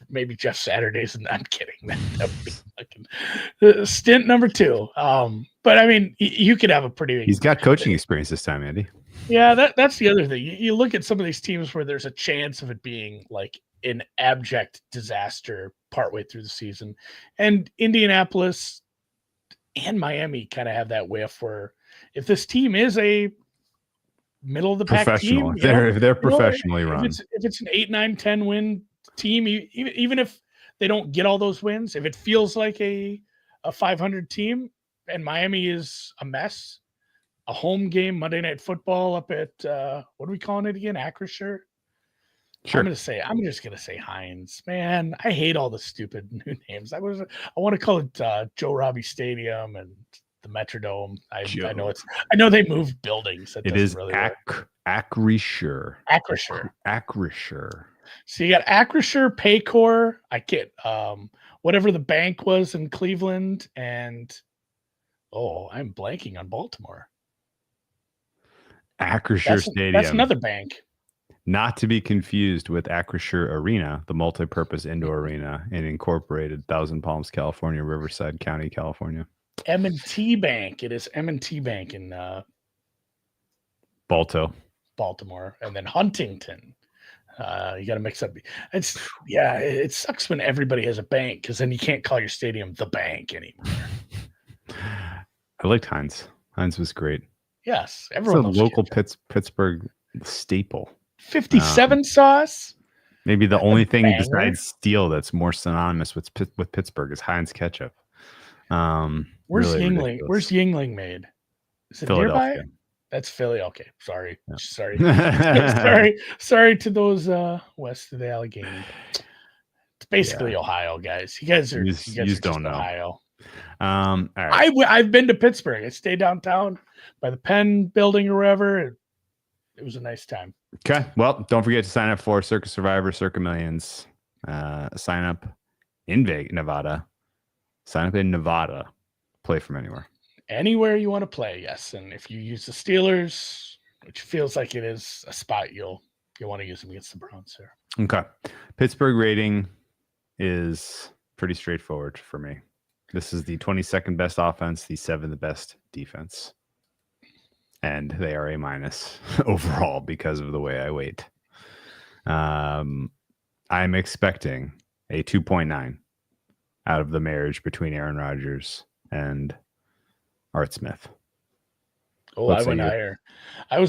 Maybe Jeff Saturday's. I'm kidding. That would be fucking stint number 2. But I mean, you could have a pretty. He's got coaching experience this time, Andy. Yeah, that's the other thing. You look at some of these teams where there's a chance of it being like an abject disaster partway through the season, and Indianapolis and Miami kind of have that whiff where if this team is a middle of the pack team, they're professionally run. If it's an 8, 9, 10 win team, even if they don't get all those wins, if it feels like a 500 team and Miami is a mess, a home game Monday Night Football up at what are we calling it again? Acrisure. Sure. I'm just gonna say Heinz. Man, I hate all the stupid new names. I want to call it Joe Robbie Stadium and the Metrodome. I know they moved buildings. That It doesn't is really work. Acrisure. Acrisure. So you got Acrisure, Paycor. I get whatever the bank was in Cleveland, and I'm blanking on Baltimore. Acrisure Stadium. That's another bank. Not to be confused with Acrisure Arena, the multi-purpose indoor arena in incorporated Thousand Palms, California, Riverside County, California. M&T Bank. It is M&T Bank in Baltimore, and then Huntington. You got to mix up. It sucks when everybody has a bank because then you can't call your stadium the bank anymore. I liked Heinz. Heinz was great. Yes, everyone. It's a local Pittsburgh staple. 57 sauce. Maybe the only thing besides steel that's more synonymous with Pittsburgh is Heinz ketchup. Where's really Yingling? ridiculous. Where's Yingling made? Is it nearby? That's Philly. Okay, sorry. Yeah. sorry to those west of the Allegheny. It's basically Ohio, guys. You guys are just don't know. Ohio. All right. I've been to Pittsburgh. I stayed downtown by the Penn building or wherever. It was a nice time. Okay. Well, don't forget to sign up for Circa Survivor, Circa Millions. Sign up in Nevada. Sign up in Nevada. Play from anywhere. Anywhere you want to play, yes. And if you use the Steelers, which feels like it is a spot you'll want to use them against the Browns there. Okay. Pittsburgh rating is pretty straightforward for me. This is the 22nd best offense, the 7th best defense. And they are A- overall because of the way I weight. I'm expecting a 2.9 out of the marriage between Aaron Rodgers and Art Smith. Oh, I went higher. I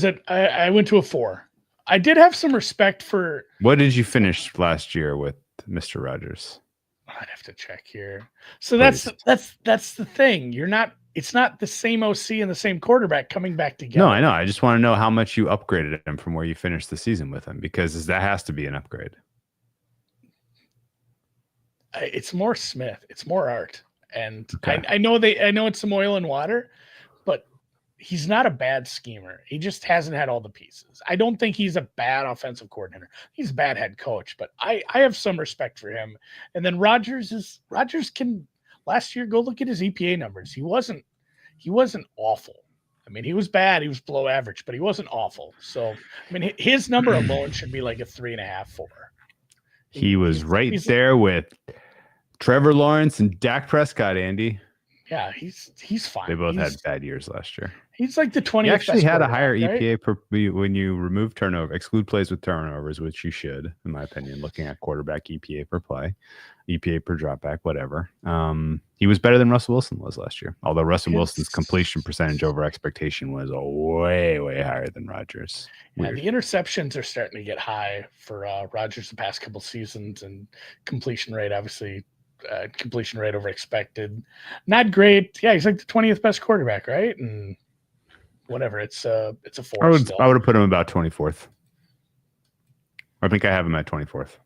went to a 4. I did have some respect for. What did you finish last year with Mr. Rodgers? I'd have to check here. So that's the thing. It's not the same OC and the same quarterback coming back together. No, I know. I just want to know how much you upgraded him from where you finished the season with him, because that has to be an upgrade. It's more Smith. It's more Art. And okay. I know it's some oil and water, but he's not a bad schemer. He just hasn't had all the pieces. I don't think he's a bad offensive coordinator. He's a bad head coach, but I have some respect for him. And then Rodgers can last year, go look at his EPA numbers. He wasn't awful. I mean, he was bad. He was below average, but he wasn't awful. So, I mean, his number alone should be like a 3.5, 4. He was right there with Trevor Lawrence and Dak Prescott, Andy. Yeah, he's fine. They both had bad years last year. He's like the 20th. He actually had a higher right? EPA when you remove exclude plays with turnovers, which you should, in my opinion, looking at quarterback EPA per play, EPA per dropback, whatever. He was better than Russell Wilson was last year, although Russell Wilson's completion percentage over expectation was way, way higher than Rodgers. Yeah, the interceptions are starting to get high for Rodgers the past couple seasons, and completion rate, obviously, completion rate over expected. Not great. Yeah, he's like the 20th best quarterback, right? And whatever, it's a 4. I would have put him about 24th. I think I have him at 24th.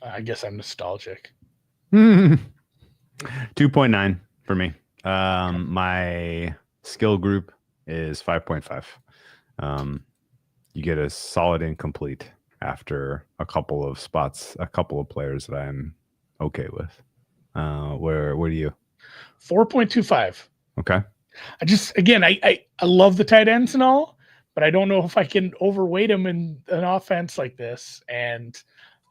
I guess I'm nostalgic. 2.9 for me. My skill group is 5.5. You get a solid incomplete after a couple of spots, a couple of players that I'm okay with. Where do you? 4.25. Okay. I love the tight ends and all, but I don't know if I can overweight them in an offense like this, and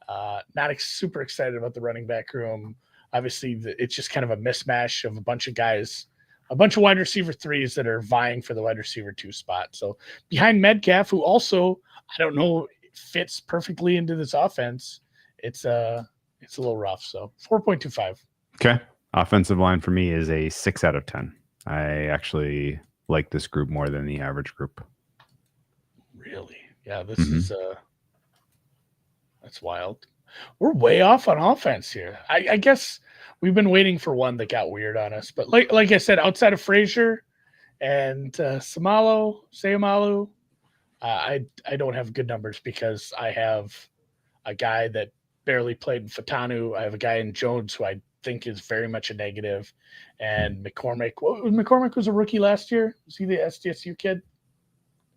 not super excited about the running back room. Obviously, it's just kind of a mismatch of a bunch of guys, a bunch of wide receiver 3s that are vying for the wide receiver 2 spot. So behind Metcalf, who also, I don't know, fits perfectly into this offense, it's a little rough. So 4.25. Okay. Offensive line for me is a 6 out of 10. I actually like this group more than the average group. Really? Yeah, this is that's wild. We're way off on offense here. I guess we've been waiting for one that got weird on us. But like I said, outside of Frazier and Seumalo, I don't have good numbers because I have a guy that barely played in Fatanu. I have a guy in Jones who I think is very much a negative, and McCormick. McCormick was a rookie last year. Was he the SDSU kid?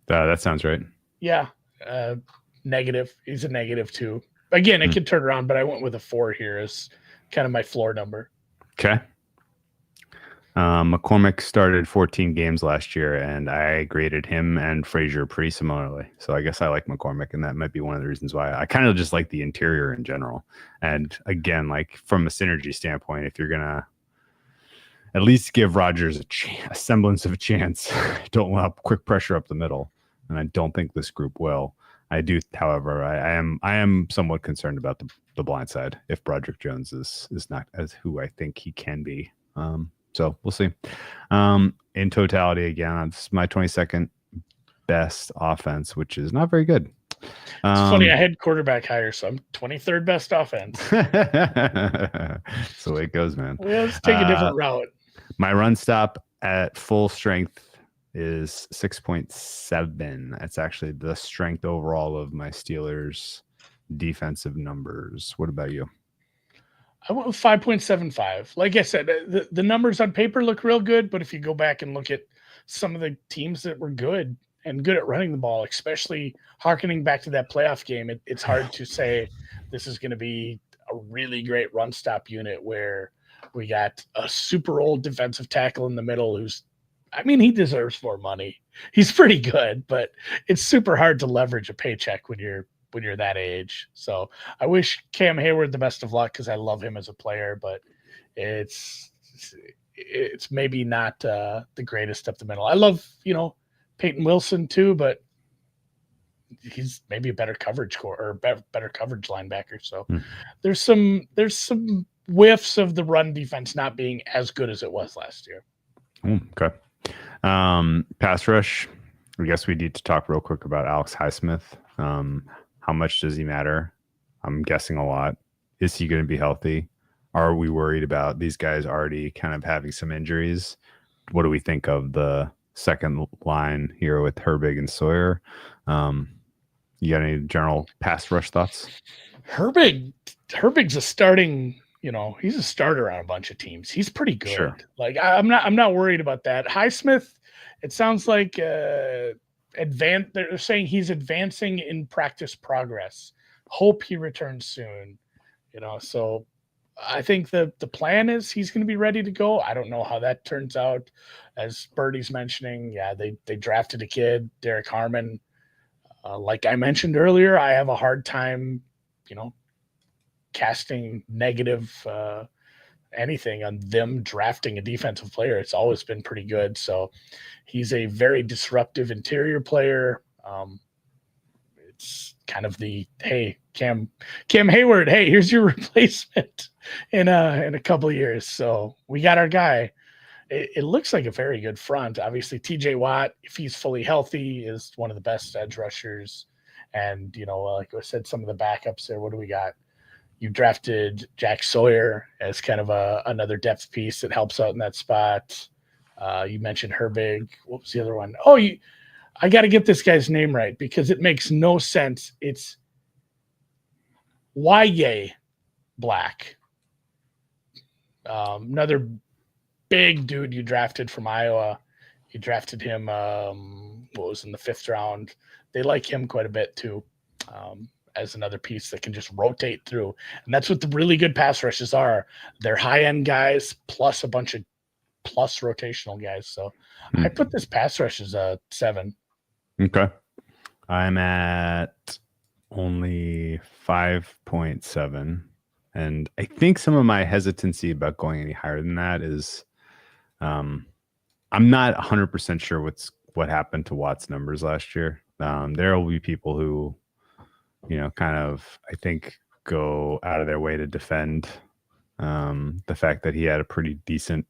That sounds right. Yeah, negative. He's a negative too. Again, it could turn around, but I went with a 4 here as kind of my floor number. Okay. McCormick started 14 games last year, and I graded him and Frazier pretty similarly. So I guess I like McCormick, and that might be one of the reasons why I kind of just like the interior in general. And again, like from a synergy standpoint, if you're gonna at least give Rodgers a semblance of a chance, don't allow quick pressure up the middle, and I don't think this group will. I do, however, I am somewhat concerned about the blind side if Broderick Jones is not as who I think he can be. So we'll see. In totality, again, it's my 22nd best offense, which is not very good. It's funny. I had quarterback higher, so I'm 23rd best offense. That's the way it goes, man. Well, let's take a different route. My run stop at full strength is 6.7. That's actually the strength overall of my Steelers defensive numbers. What about you? I went with 5.75. Like I said, the numbers on paper look real good, but if you go back and look at some of the teams that were good and good at running the ball, especially hearkening back to that playoff game, it's hard to say this is going to be a really great run stop unit where we got a super old defensive tackle in the middle he deserves more money. He's pretty good, but it's super hard to leverage a paycheck when you're that age. So I wish Cam Hayward the best of luck because I love him as a player, but it's maybe not the greatest up the middle. I love, Peyton Wilson too, but he's maybe a better coverage better coverage linebacker. So there's some whiffs of the run defense not being as good as it was last year. Okay. Pass rush. I guess we need to talk real quick about Alex Highsmith. How much does he matter? I'm guessing a lot. Is he going to be healthy? Are we worried about these guys already kind of having some injuries? What do we think of the second line here with Herbig and Sawyer? You got any general pass rush thoughts? Herbig's a starting, he's a starter on a bunch of teams. He's pretty good. Sure. Like I'm not worried about that. Highsmith, it sounds like they're saying he's advancing in practice progress. Hope he returns soon. So I think the plan is he's going to be ready to go. I don't know how that turns out. As Birdie's mentioning, they drafted a kid, Derek Harmon. Like I mentioned earlier, I have a hard time, casting negative anything on them drafting a defensive player. It's always been pretty good. So he's a very disruptive interior player. It's kind of hey, Cam Hayward, hey, here's your replacement in a couple of years. So we got our guy. It looks like a very good front. Obviously, TJ Watt, if he's fully healthy, is one of the best edge rushers. And, like I said, some of the backups there. What do we got? You drafted Jack Sawyer as kind of another depth piece that helps out in that spot. You mentioned Herbig. What was the other one? Oh, I got to get this guy's name right because it makes no sense. It's Wye Black. Another big dude you drafted from Iowa. You drafted him, in the 5th round. They like him quite a bit too. As another piece that can just rotate through. And that's what the really good pass rushes are. They're high-end guys plus a bunch of plus rotational guys. So I put this pass rush as a 7. Okay. I'm at only 5.7. And I think some of my hesitancy about going any higher than that is I'm not 100% sure what happened to Watt's numbers last year. There will be people who kind of, I think, go out of their way to defend the fact that he had a pretty decent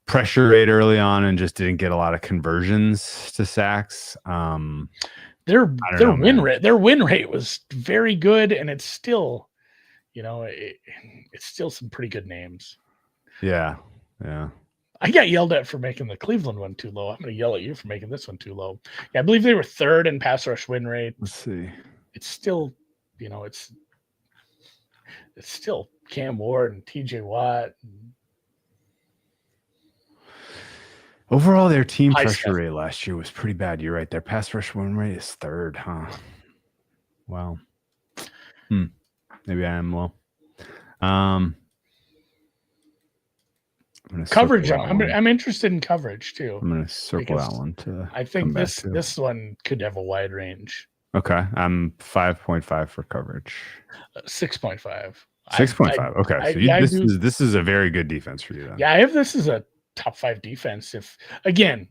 pressure rate early on and just didn't get a lot of conversions to sacks. Their win rate was very good, and it's still, it's still some pretty good names. Yeah. I got yelled at for making the Cleveland one too low. I'm going to yell at you for making this one too low. Yeah, I believe they were third in pass rush win rate. Let's see. It's still, it's still Cam Ward and TJ Watt. Overall, their team pressure rate last year was pretty bad. You're right. Their pass rush win rate is third, huh? Well, maybe I am low. Coverage. I'm interested in coverage too. I'm going to circle that one to. I think this one could have a wide range. Okay, I'm 5.5 for coverage. 6.5. 6.5. Okay, so this is a very good defense for you then. Yeah, I have this as a top 5 defense. If again,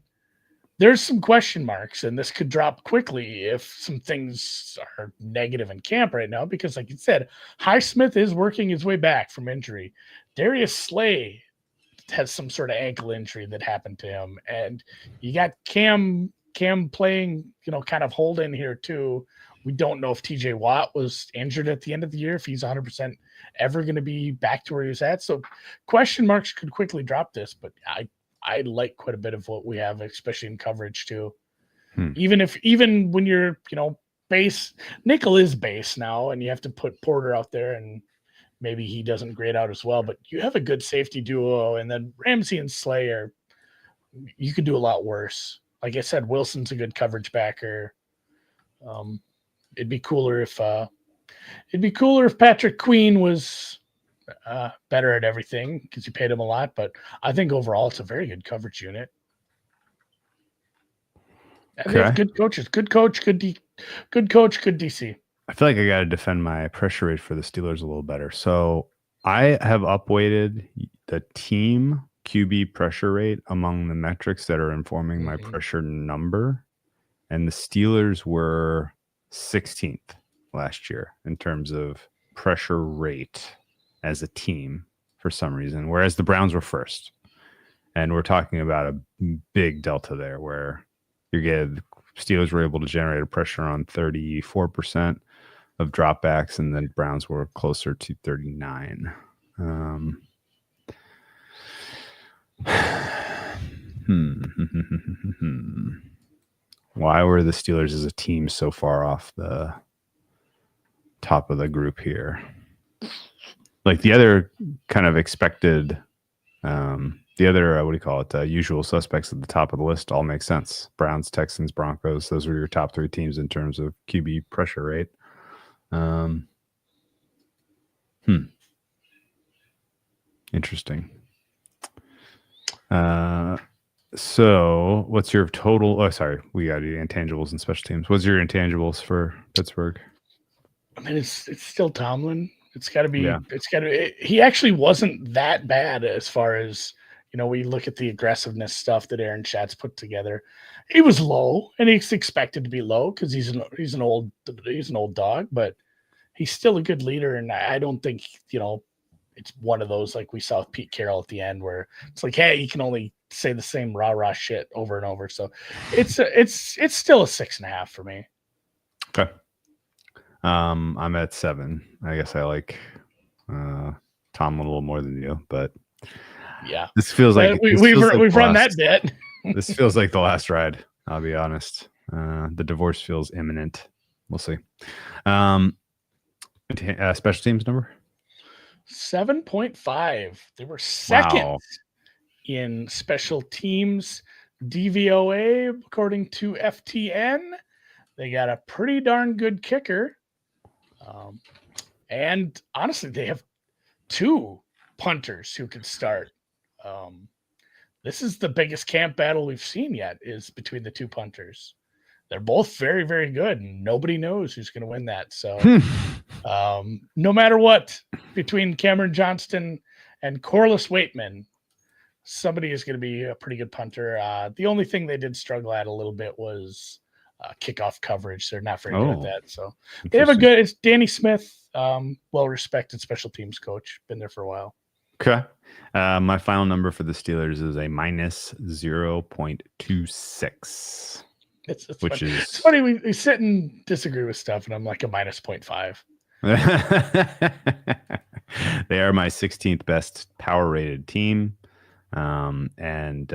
there's some question marks, and this could drop quickly if some things are negative in camp right now. Because, like you said, Highsmith is working his way back from injury. Darius Slay has some sort of ankle injury that happened to him, and you got Cam playing, kind of hold in here too. We don't know if TJ Watt was injured at the end of the year, if he's 100% ever going to be back to where he was at. So question marks could quickly drop this, but I like quite a bit of what we have, especially in coverage too. Even when you're, base, nickel is base now, and you have to put Porter out there, and maybe he doesn't grade out as well, but you have a good safety duo, and then Ramsey and Slayer, you could do a lot worse. Like I said, Wilson's a good coverage backer. It'd be cooler if Patrick Queen was better at everything, because you paid him a lot. But I think overall it's a very good coverage unit. And they have good coaches, good coach, good DC. I feel like I got to defend my pressure rate for the Steelers a little better. So I have upweighted the team QB pressure rate among the metrics that are informing my pressure number. And the Steelers were 16th last year in terms of pressure rate as a team for some reason, whereas the Browns were first. And we're talking about a big delta there where Steelers were able to generate a pressure on 34% of dropbacks, and then Browns were closer to 39. Why were the Steelers as a team so far off the top of the group here? Like the other kind of expected, usual suspects at the top of the list all make sense. Browns, Texans, Broncos, those were your top 3 teams in terms of QB pressure rate. Interesting. So what's your total? Oh, sorry. We got to do intangibles and special teams. What's your intangibles for Pittsburgh? I mean, it's still Tomlin. It's got to be, he actually wasn't that bad as far as, we look at the aggressiveness stuff that Aaron Schatz put together. He was low, and he's expected to be low because he's an old dog, but he's still a good leader. And I don't think, it's one of those like we saw with Pete Carroll at the end where it's like, hey, you can only say the same rah-rah shit over and over. So it's still a 6.5 for me. Okay. I'm at 7. I guess I like Tom a little more than you, but yeah, this feels like we've run that bit. This feels like the last ride. I'll be honest. The divorce feels imminent. We'll see. Special teams number 7.5. They were second in special teams DVOA according to FTN. They got a pretty darn good kicker. And honestly, they have 2 punters who could start. This is the biggest camp battle we've seen yet, is between the 2 punters. They're both very, very good, and nobody knows who's going to win that. So no matter what, between Cameron Johnston and Corliss Waitman, somebody is going to be a pretty good punter. The only thing they did struggle at a little bit was kickoff coverage. They're not very good at that. So they have it's Danny Smith, well-respected special teams coach, been there for a while. Okay. My final number for the Steelers is a minus 0.26. It's funny. We sit and disagree with stuff, and I'm like a minus 0.5. They are my 16th best power rated team. And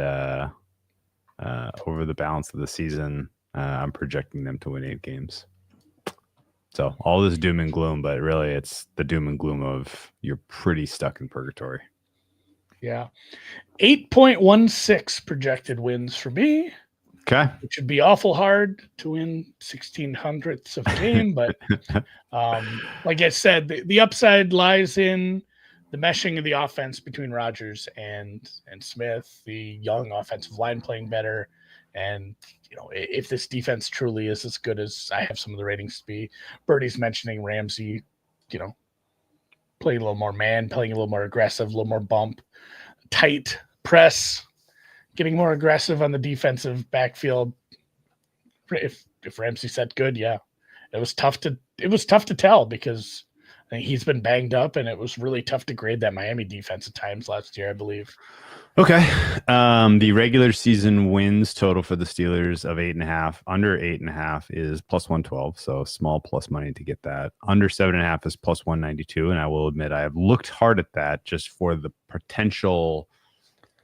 over the balance of the season, I'm projecting them to win 8 games. So all this doom and gloom, but really it's the doom and gloom of you're pretty stuck in purgatory. Yeah. 8.16 projected wins for me. Okay. It should be awful hard to win 1600ths of a game, but like I said, the upside lies in the meshing of the offense between Rodgers and Smith, the young offensive line playing better. And, if this defense truly is as good as I have some of the ratings to be, Birdie's mentioning Ramsey, playing a little more man, playing a little more aggressive, a little more bump, tight press, getting more aggressive on the defensive backfield. If Ramsey said good, yeah, it was tough to tell because I think he's been banged up, and it was really tough to grade that Miami defense at times last year, I believe. Okay. The regular season wins total for the Steelers of 8.5. Under 8.5 is plus 112. So small plus money to get that. Under 7.5 is plus 192. And I will admit, I have looked hard at that just for the potential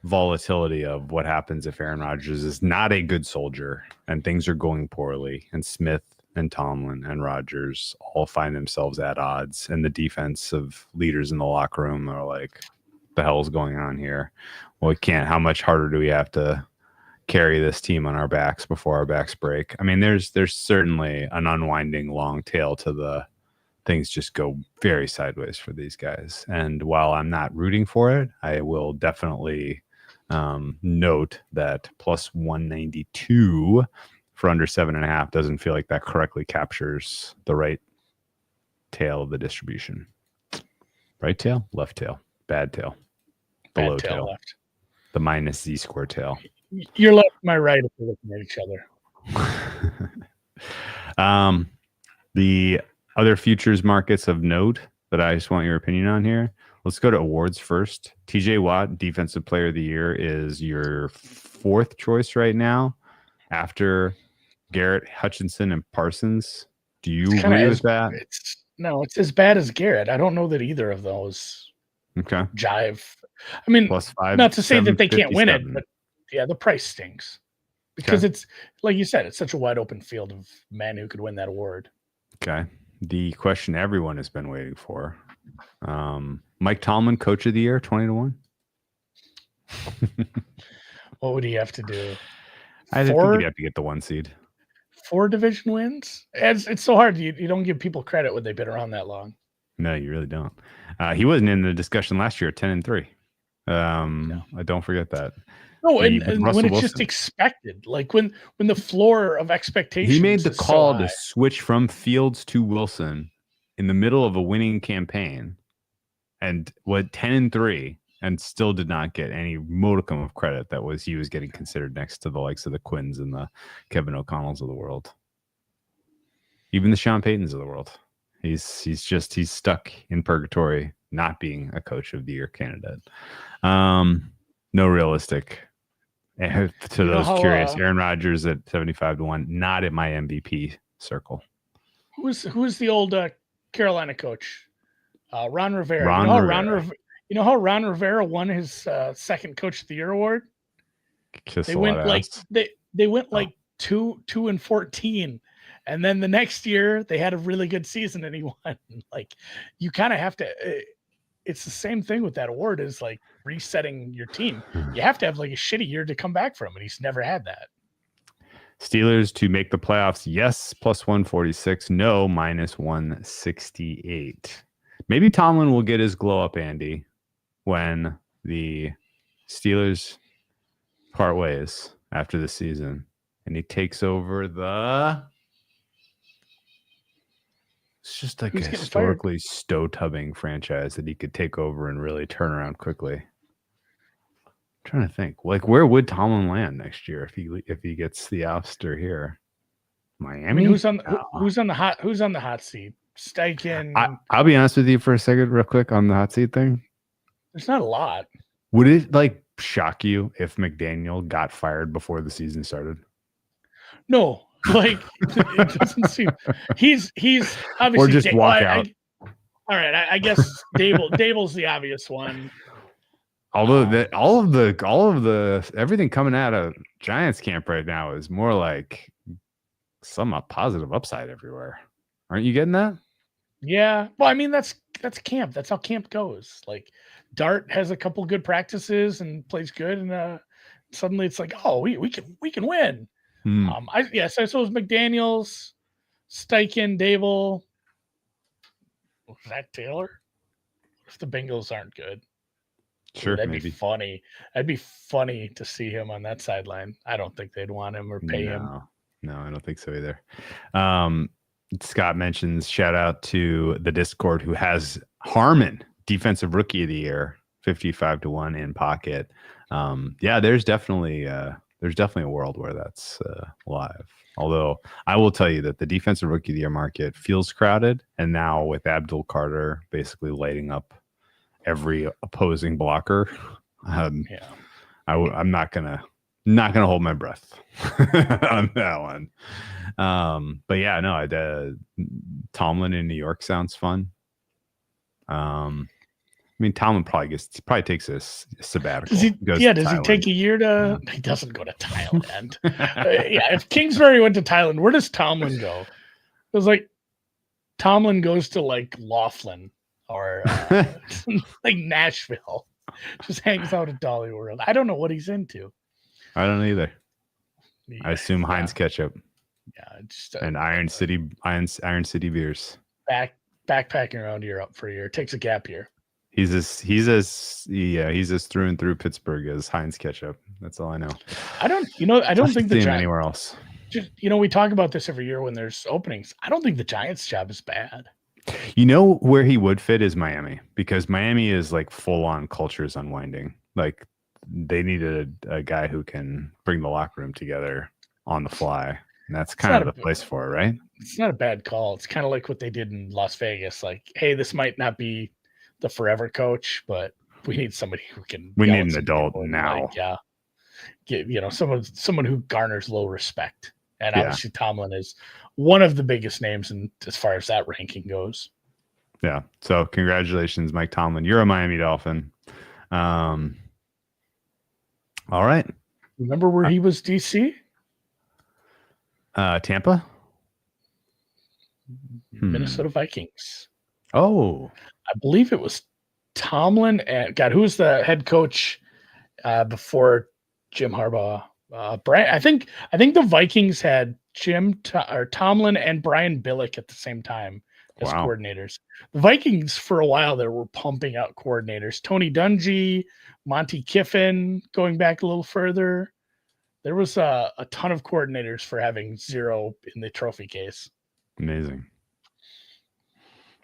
volatility of what happens if Aaron Rodgers is not a good soldier and things are going poorly, and Smith and Tomlin and Rodgers all find themselves at odds, and the defensive leaders in the locker room are like, the hell's going on here? Well, we can't. How much harder do we have to carry this team on our backs before our backs break? I mean, there's certainly an unwinding long tail to the things just go very sideways for these guys. And while I'm not rooting for it, I will definitely note that plus 192 for under 7.5 doesn't feel like that correctly captures the right tail of the distribution. Right tail, left tail, bad tail, below Bad tail, left. the minus Z square tail. You're left, my right if we're looking at each other. The other futures markets of note that I just want your opinion on here. Let's go to awards first. TJ Watt, Defensive Player of the Year, is your 4th choice right now after Garrett, Hutchinson, and Parsons. Do you agree with that? It's as bad as Garrett. I don't know that either of those jive. I mean, +5, not to say that they can't win it, but yeah, the price stinks because it's like you said, it's such a wide open field of men who could win that award. Okay. The question everyone has been waiting for. Mike Tomlin, Coach of the Year, 20-1. What would he have to do? I think he'd have to get the 1 seed. 4 division wins? It's so hard. You don't give people credit when they've been around that long. No, you really don't. He wasn't in the discussion last year at 10-3. I don't forget that. No, and when it's just expected, like when the floor of expectations, he made the call to switch from Fields to Wilson in the middle of a winning campaign, and 10-3, and still did not get any modicum of credit. He was getting considered next to the likes of the Quinns and the Kevin O'Connells of the world, even the Sean Paytons of the world. He's stuck in purgatory, not being a Coach of the Year candidate. No realistic. To those curious, Aaron Rodgers at 75-1, not in my MVP circle. Who's the old Carolina coach? Ron Rivera. You know how Ron Rivera won his second Coach of the Year award? They went like 2-14, and then the next year they had a really good season and he won. Like, you kind of have to. It's the same thing with that award, is like resetting your team. You have to have like a shitty year to come back from, and he's never had that. Steelers to make the playoffs, yes, plus 146, no, minus 168. Maybe Tomlin will get his glow up, Andy, when the Steelers part ways after the season and he takes over it's just like a historically toe-tubbing franchise that he could take over and really turn around quickly. I'm trying to think, like, where would Tomlin land next year if he gets the ouster here? Miami. I mean, who's on the hot seat? Steichen. I'll be honest with you for a second, real quick, on the hot seat thing. There's not a lot. Would it shock you if McDaniel got fired before the season started? No. Like, it doesn't seem he's obviously, or just walk out. All right, I guess Dable's the obvious one. Although all of the everything coming out of Giants camp right now is more like some positive upside everywhere. Aren't you getting that? Yeah. Well, I mean, that's camp. That's how camp goes. Like Dart has a couple good practices and plays good, and suddenly it's like, oh, we can win. So it was McDaniels, Steichen, Dable. Was that Taylor? If the Bengals aren't good, sure, that'd maybe be funny. That'd be funny to see him on that sideline. I don't think they'd want him or pay him. No, I don't think so either. Scott mentions shout out to the Discord who has Harmon, defensive rookie of the year, 55-1 in pocket. Yeah, there's definitely a world where that's live. Although I will tell you that the defensive rookie of the year market feels crowded, and now with Abdul Carter basically lighting up every opposing blocker, I'm not gonna hold my breath on that one. But yeah, no, Tomlin in New York sounds fun. I mean, Tomlin probably takes a sabbatical. Does he take a year to? Yeah. He doesn't go to Thailand. If Kingsbury went to Thailand, where does Tomlin go? It was like Tomlin goes to like Laughlin or like Nashville. Just hangs out at Dolly World. I don't know what he's into. I don't either. Yeah, I assume Heinz ketchup. Yeah, just and Iron City beers. Backpacking around Europe for a year. Takes a gap year. He's as through and through Pittsburgh as Heinz ketchup. That's all I know. I don't think the Giants anywhere else. We talk about this every year when there's openings. I don't think the Giants job is bad. You know where he would fit is Miami, because Miami is like full on cultures unwinding. Like they needed a guy who can bring the locker room together on the fly. And that's kind of the place for it, right? It's not a bad call. It's kind of like what they did in Las Vegas. Like, hey, this might not be the forever coach, but we need somebody who can. We need an adult now. Someone who garners low respect. And obviously Tomlin is one of the biggest names as far as that ranking goes. Yeah. So congratulations, Mike Tomlin. You're a Miami Dolphin. All right. Remember where he was DC? Tampa? Minnesota Vikings. Oh. I believe it was Tomlin and who was the head coach before Jim Harbaugh? Brian. I think the Vikings had Tomlin and Brian Billick at the same time as coordinators. The Vikings for a while there were pumping out coordinators. Tony Dungy, Monty Kiffin, going back a little further. There was a ton of coordinators for having 0 in the trophy case. Amazing.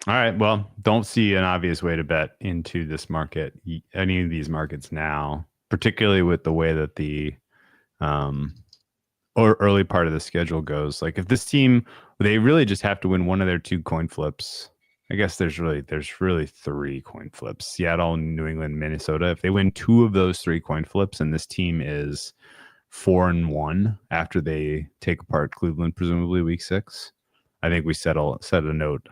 All right. Well, don't see an obvious way to bet into this market, any of these markets now, particularly with the way that the or early part of the schedule goes. Like if this team, they really just have to win one of their 2 coin flips. I guess there's really 3 coin flips. Seattle, New England, Minnesota. If they win 2 of those 3 coin flips and this team is 4-1 after they take apart Cleveland, presumably week 6, I think we set a note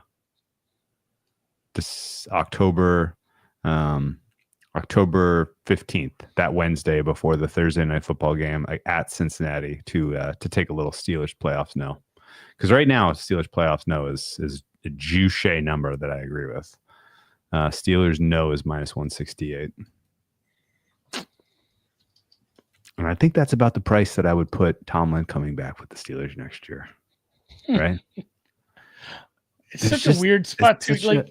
this October 15th, that Wednesday before the Thursday night football game at Cincinnati to take a little Steelers playoffs no. Because right now Steelers playoffs no is a juice number that I agree with. Steelers no is -168. And I think that's about the price that I would put Tomlin coming back with the Steelers next year. Right? It's such a weird spot to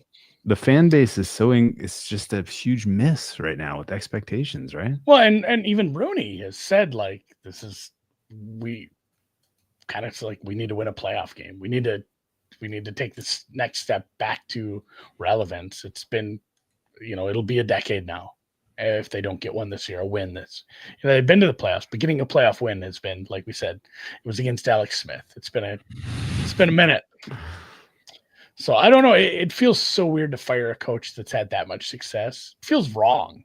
the fan base is it's just a huge miss right now with expectations, right? Well, and even Rooney has said we need to win a playoff game. We need to take this next step back to relevance. It's been, it'll be a decade now if they don't get one this year, a win this. They've been to the playoffs, but getting a playoff win has been, like we said, it was against Alex Smith. It's been a minute. So I don't know. It feels so weird to fire a coach that's had that much success. It feels wrong.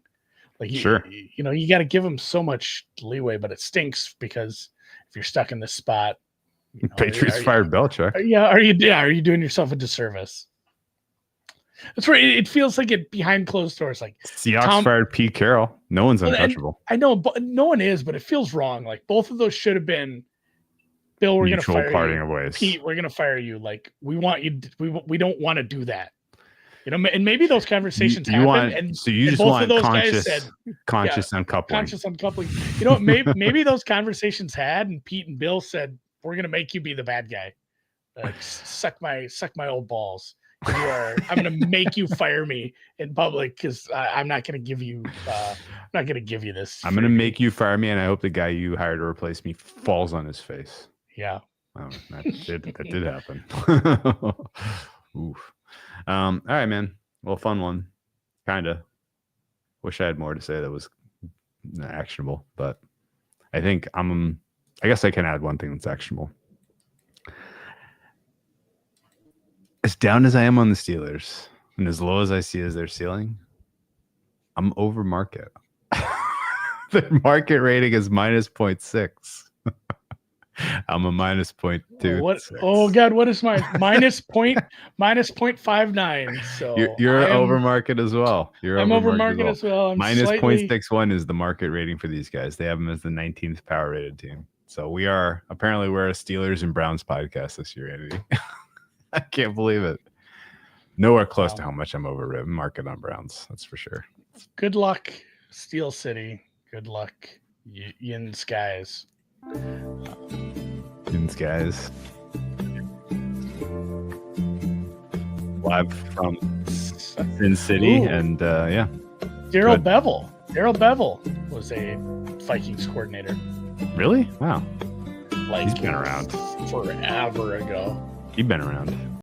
Sure. You got to give him so much leeway, but it stinks because if you're stuck in this spot, Patriots fired Belichick. Are you doing yourself a disservice? That's right. It feels like it behind closed doors. Like Seahawks fired Pete Carroll. No one's untouchable. I know, but no one is. But it feels wrong. Like both of those should have been. Bill, we're going to fire parting you. Of ways. Pete, we're going to fire you. Like we want you. We don't want to do that. You know, and maybe those conversations happen. So you just both want of those conscious, guys said, conscious uncoupling. Conscious uncoupling. You know, maybe those conversations had, and Pete and Bill said, "We're going to make you be the bad guy. Suck my old balls. I'm going to make you fire me in public because I'm not going to give you. I'm not going to give you this. I'm going to make you fire me, and I hope the guy you hired to replace me falls on his face." Yeah. Oh, that did happen. Oof. All right, man. Well, fun one. Kinda. Wish I had more to say that was actionable, but I think I guess I can add one thing that's actionable. As down as I am on the Steelers, and as low as I see as their ceiling, I'm over market. Their market rating is minus 0.6. I'm a minus 0.2. What? Oh God, what is my minus 0.59? So you're over market as well. I'm over market as well. Minus 0.61 is the market rating for these guys. They have them as the 19th power rated team. So we're a Steelers and Browns podcast this year, Andy. I can't believe it. Nowhere close to how much I'm over market on Browns. That's for sure. Good luck, Steel City. Good luck, Yin Skies. Guys, live from Sin City. Ooh. And yeah, Daryl Bevel was a Vikings coordinator. Really? Wow. Like he's been around forever ago. He's been around.